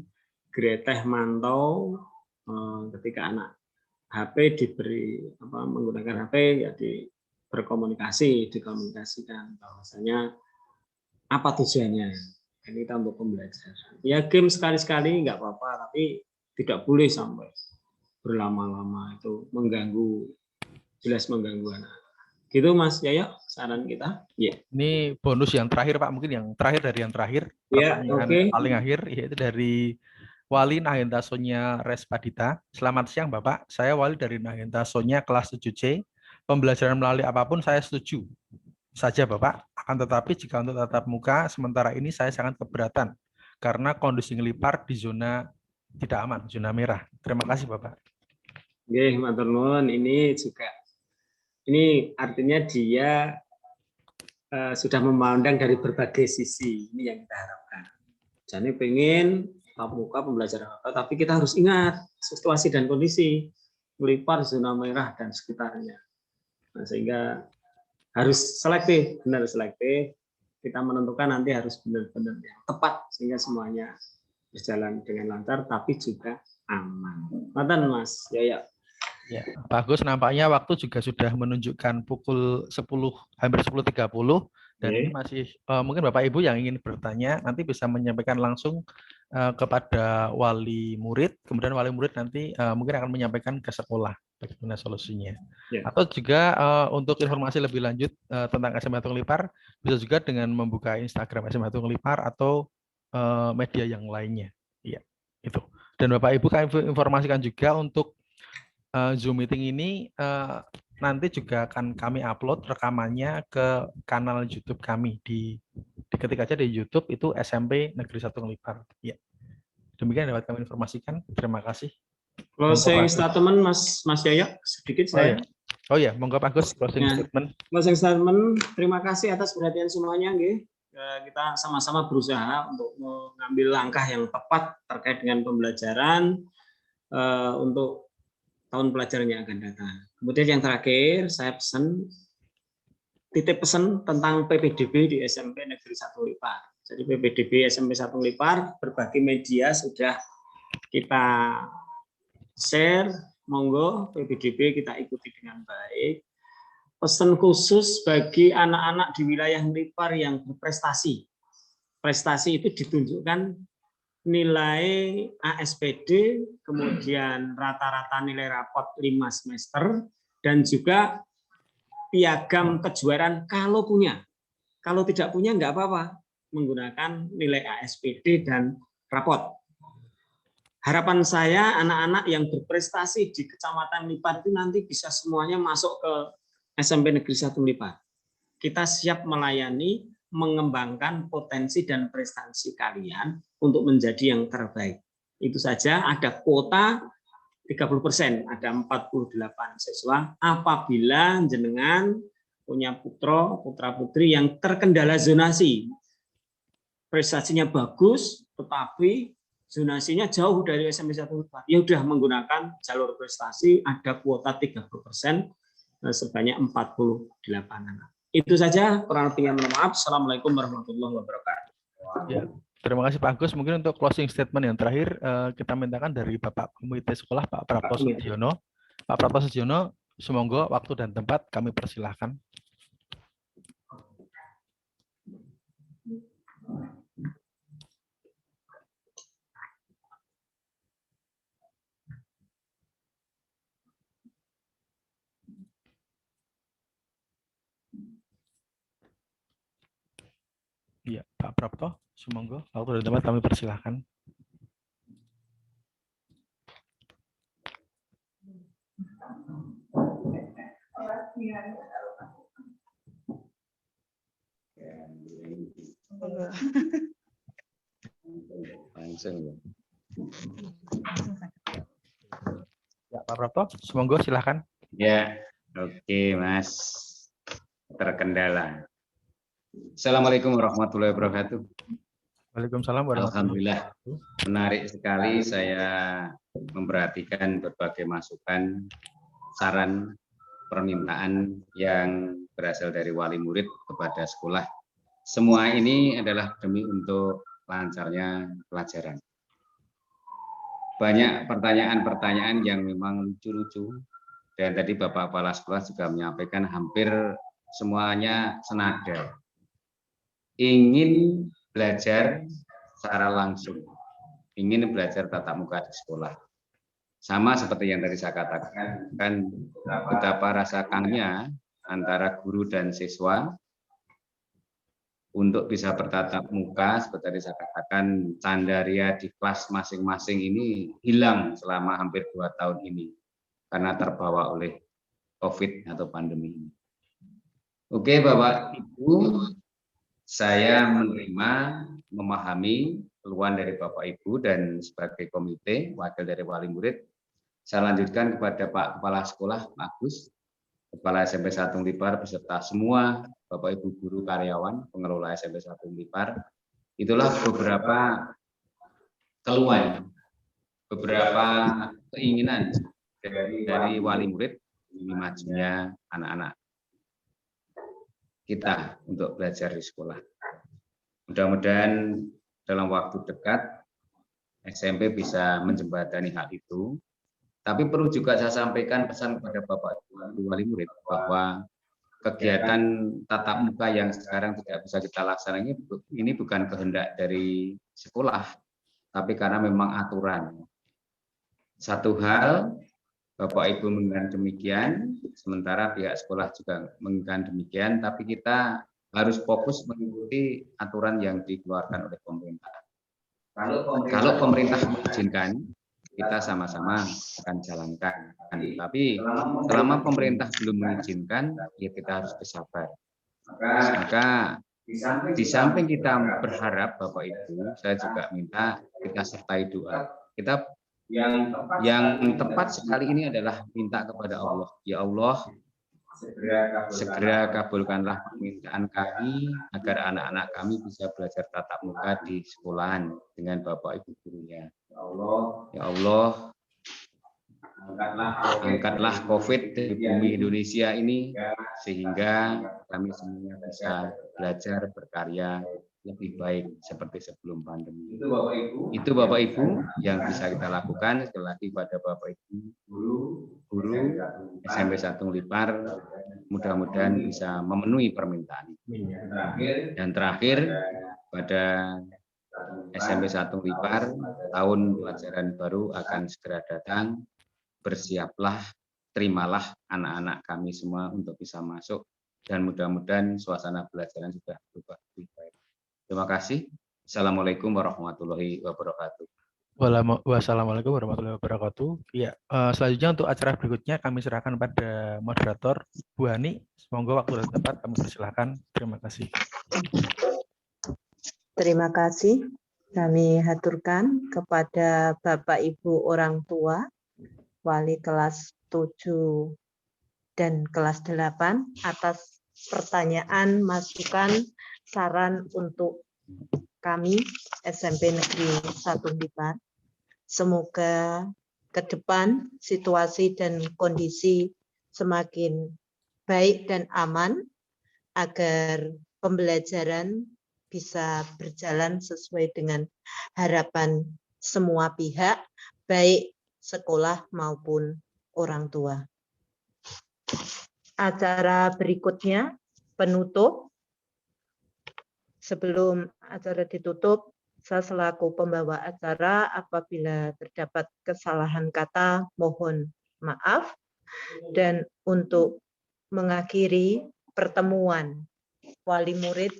greteh mantau ketika anak HP diberi menggunakan HP ya dikomunikasikan bahwasanya apa tujuannya. Ini kita untuk pembelajaran. Ya game sekali-sekali nggak apa-apa, tapi tidak boleh sampai berlama-lama, itu jelas mengganggu anak. Gitu Mas Yayo, saran kita. Yeah. Ini bonus yang terakhir Pak, mungkin yang terakhir dari yang terakhir. Pertanyaan paling akhir yaitu dari Wali Nahenta Sonya Respadita. Selamat siang Bapak, saya Wali dari Nahenta Sonya kelas 7C. Pembelajaran melalui apapun saya setuju saja Bapak, akan tetapi jika untuk tatap muka sementara ini saya sangat keberatan karena kondisi ngelipar di zona tidak aman, zona merah. Terima kasih Bapak. Oke, matur nuwun. Ini artinya dia sudah memandang dari berbagai sisi. Ini yang kita harapkan. Jadi pengen tatap muka pembelajaran apa, tapi kita harus ingat situasi dan kondisi melipar zona merah dan sekitarnya. Nah, sehingga harus selektif, benar selektif. Kita menentukan nanti harus benar-benar yang tepat sehingga semuanya berjalan dengan lancar, tapi juga aman. Mantan Mas Yaya. Ya, bagus. Nampaknya waktu juga sudah menunjukkan pukul 10, hampir 10.30. Dan ini masih mungkin Bapak Ibu yang ingin bertanya nanti bisa menyampaikan langsung kepada wali murid, kemudian wali murid nanti mungkin akan menyampaikan ke sekolah bagaimana solusinya. Atau juga untuk informasi lebih lanjut tentang SMA Tunglipar bisa juga dengan membuka Instagram SMA Tunglipar atau media yang lainnya. Iya, itu. Dan Bapak Ibu kami informasikan juga untuk Zoom meeting ini nanti juga akan kami upload rekamannya ke kanal YouTube kami ketik aja di YouTube itu SMP Negeri 1 Ngelipar. Ya. Demikian dapat kami informasikan. Terima kasih. Closing statement Mas Yaya sedikit saya. Oh ya, monggo Pak Gus closing statement. Closing statement. Terima kasih atas perhatian semuanya, nggih. Kita sama-sama berusaha untuk mengambil langkah yang tepat terkait dengan pembelajaran untuk tahun pelajaran yang akan datang. Kemudian yang terakhir, saya titip pesan tentang PPDB di SMP Negeri 1 Ngelipar. Jadi PPDB SMP 1 Ngelipar, berbagai media sudah kita share, monggo PPDB kita ikuti dengan baik. Pesan khusus bagi anak-anak di wilayah Ngelipar yang berprestasi. Prestasi itu ditunjukkan nilai ASPD, kemudian rata-rata nilai rapot 5 semester, dan juga piagam kejuaraan kalau punya. Kalau tidak punya nggak apa-apa, menggunakan nilai ASPD dan rapot. Harapan saya anak-anak yang berprestasi di Kecamatan Ngelipar itu nanti bisa semuanya masuk ke SMP Negeri 1 Ngelipar. Kita siap melayani, mengembangkan potensi dan prestasi kalian untuk menjadi yang terbaik. Itu saja, ada kuota 30%, ada 48 siswa. Apabila jenengan punya putra-putri yang terkendala zonasi, prestasinya bagus, tetapi zonasinya jauh dari SMP 1 Unpad, ya udah menggunakan jalur prestasi, ada kuota 30% sebanyak 48 anak. Itu saja, kurang lebihnya mohon maaf. Assalamualaikum warahmatullahi wabarakatuh. Ya, terima kasih Pak Agus. Mungkin untuk closing statement yang terakhir kita mintakan dari Bapak Komite Sekolah Pak Prapto Sudiono. Pak Prapto Sudiono, semoga waktu dan tempat kami persilahkan. Iya, Pak Prapto, semoga waktu dan tempat kami persilahkan. Ya, Pak Prapto, semoga silahkan. Ya, oke Mas. Terkendala. Assalamualaikum warahmatullahi wabarakatuh. Waalaikumsalam warahmatullahi Alhamdulillah, menarik sekali saya memperhatikan berbagai masukan, saran, permintaan yang berasal dari wali murid kepada sekolah. Semua ini adalah demi untuk lancarnya pelajaran. Banyak pertanyaan-pertanyaan yang memang lucu-lucu, dan tadi Bapak Kepala Sekolah juga menyampaikan hampir semuanya senada. Ingin belajar secara langsung, ingin belajar tatap muka di sekolah. Sama seperti yang tadi saya katakan, kan betapa rasa kangennya antara guru dan siswa untuk bisa bertatap muka. Seperti tadi saya katakan, candaria di kelas masing-masing ini hilang selama hampir 2 tahun ini karena terbawa oleh COVID atau pandemi ini. Oke Bapak Ibu, saya menerima, memahami keluhan dari Bapak Ibu dan sebagai komite, wakil dari wali murid, saya lanjutkan kepada Pak Kepala Sekolah, Pak Agus, Kepala SMP 1 Unlipar, beserta semua Bapak Ibu guru karyawan, pengelola SMP 1 Unlipar. Itulah beberapa keluhan, beberapa keinginan dari wali murid ini majunya anak-anak kita untuk belajar di sekolah. Mudah-mudahan dalam waktu dekat SMP bisa menjembatani hal itu. Tapi perlu juga saya sampaikan pesan kepada Bapak Ibu wali murid bahwa kegiatan tatap muka yang sekarang tidak bisa kita laksanakan ini bukan kehendak dari sekolah, tapi karena memang aturan. Satu hal Bapak Ibu menginginkan demikian, sementara pihak sekolah juga menginginkan demikian, tapi kita harus fokus mengikuti aturan yang dikeluarkan oleh pemerintah. Kalau pemerintah mengizinkan, kita sama-sama akan jalankan. Tapi selama pemerintah belum mengizinkan, ya kita harus bersabar. Maka di samping kita berharap Bapak Ibu, saya juga minta kita sertai doa. Kita yang tepat sekali ini adalah minta kepada Allah. Ya Allah, segera kabulkanlah permintaan kami agar anak-anak kami bisa belajar tatap muka di sekolahan dengan Bapak Ibu gurunya. Ya Allah, angkatlah COVID di bumi Indonesia ini sehingga kami semuanya bisa belajar berkarya lebih baik seperti sebelum pandemi. Itu Bapak Ibu yang bisa kita lakukan. Sekali lagi pada Bapak Ibu guru SMP 1 Unlipar, mudah-mudahan bisa memenuhi permintaan. Dan terakhir pada SMP 1 Unlipar, tahun pelajaran baru akan segera datang. Bersiaplah, terimalah anak-anak kami semua untuk bisa masuk, dan mudah-mudahan suasana pelajaran sudah berubah lebih baik. Terima kasih. Assalamualaikum warahmatullahi wabarakatuh. Wassalamualaikum warahmatullahi wabarakatuh. Ya, selanjutnya untuk acara berikutnya kami serahkan pada moderator Bu Hani. Semoga waktu dan tempat kami persilahkan. Terima kasih. Terima kasih. Kami haturkan kepada Bapak Ibu orang tua, wali kelas 7 dan kelas 8 atas pertanyaan, masukan, saran untuk kami SMP Negeri 1 Blitar. Semoga ke depan situasi dan kondisi semakin baik dan aman agar pembelajaran bisa berjalan sesuai dengan harapan semua pihak, baik sekolah maupun orang tua. Acara berikutnya, penutup. Sebelum acara ditutup, saya selaku pembawa acara apabila terdapat kesalahan kata, mohon maaf. Dan untuk mengakhiri pertemuan wali murid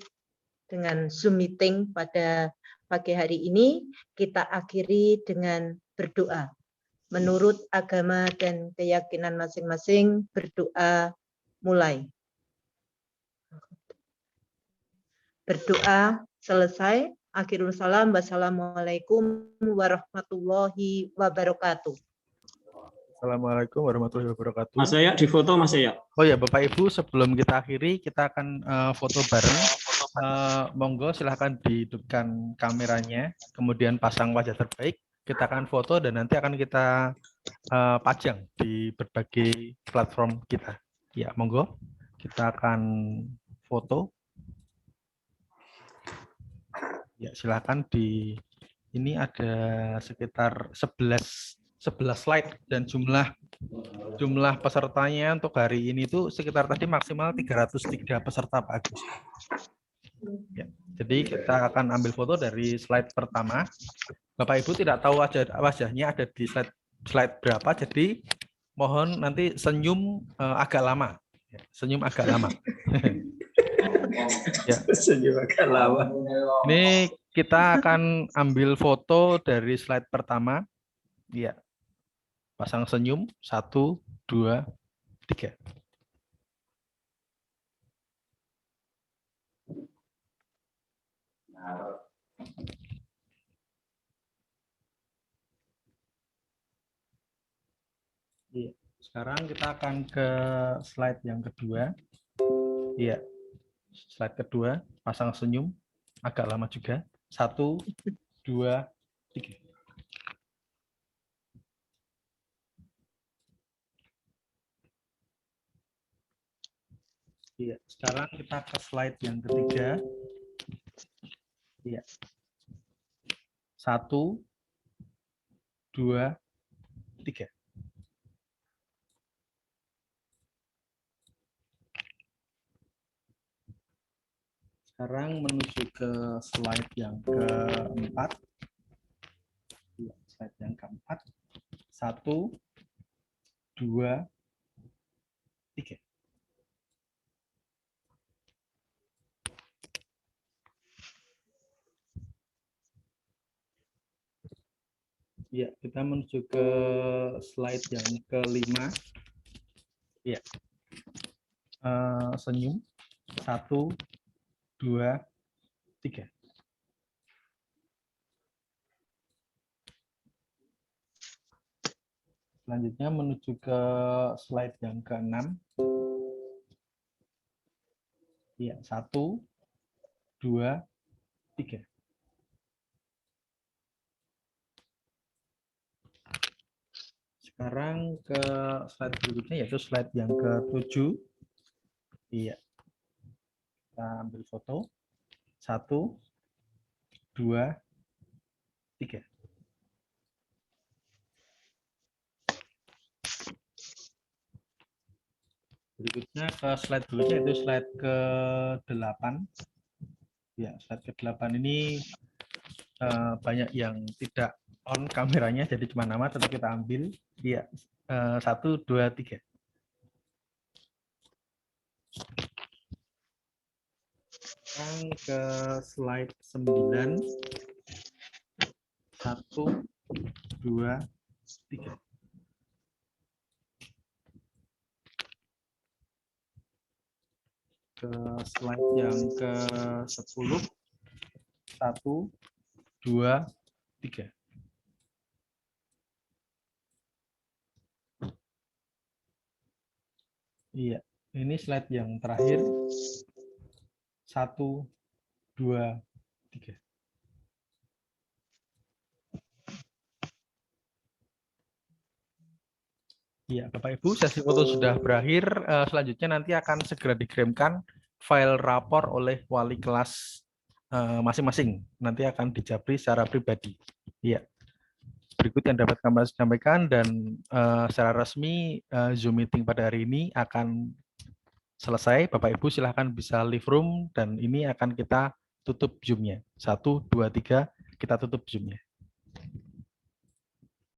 dengan Zoom meeting pada pagi hari ini, kita akhiri dengan berdoa. Menurut agama dan keyakinan masing-masing, berdoa mulai. Berdoa selesai. Akhirul salam. Wassalamualaikum warahmatullahi wabarakatuh. Assalamualaikum warahmatullahi wabarakatuh. Mas Yoyo difoto Mas Yoyo. Oh ya Bapak Ibu, sebelum kita akhiri kita akan foto bareng. Monggo silahkan dihidupkan kameranya, kemudian pasang wajah terbaik. Kita akan foto dan nanti akan kita pajang di berbagai platform kita. Ya, monggo kita akan foto. Ya, silakan di ini ada sekitar 11 slide dan jumlah pesertanya untuk hari ini itu sekitar tadi maksimal 303 peserta Pak Agus. Ya, jadi kita akan ambil foto dari slide pertama. Bapak Ibu tidak tahu wajahnya ada di slide berapa, jadi mohon nanti senyum agak lama. Ya, senyum agak lama. Ya. Senyum agak lama. Ini kita akan ambil foto dari slide pertama. Ya. Pasang senyum. 1, 2, 3. Iya. Sekarang kita akan ke slide yang kedua. Iya. Slide kedua, pasang senyum. Agak lama juga. 1, 2, 3. Iya, sekarang kita ke slide yang ketiga. Iya. 1, 2, 3. Sekarang menuju ke slide yang keempat. Iya, slide yang keempat. 1, 2, 3. Ya, kita menuju ke slide yang kelima. Ya, senyum. 1, 2, 3. Selanjutnya menuju ke slide yang keenam. Ya, 1, 2, 3. Sekarang ke slide berikutnya yaitu slide yang ke-7. Iya. Kita ambil foto. 1, 2, 3. Berikutnya ke slide berikutnya itu slide ke-8. Ya, slide ke-8 ini banyak yang tidak on kameranya, jadi cuma nama, tetap kita ambil. Iya, 1, 2, 3. Sekarang ke slide 9. 1, 2, 3. Ke slide yang ke-10. 1, 2, 3. Iya, ini slide yang terakhir. 1, 2, 3. Iya, Bapak Ibu, sesi foto sudah berakhir. Selanjutnya nanti akan segera dikirimkan file rapor oleh wali kelas masing-masing. Nanti akan dijabri secara pribadi. Iya. Berikut yang dapat kami sampaikan, dan secara resmi Zoom meeting pada hari ini akan selesai. Bapak Ibu silahkan bisa leave room, dan ini akan kita tutup Zoom-nya. 1, 2, 3, kita tutup Zoom-nya.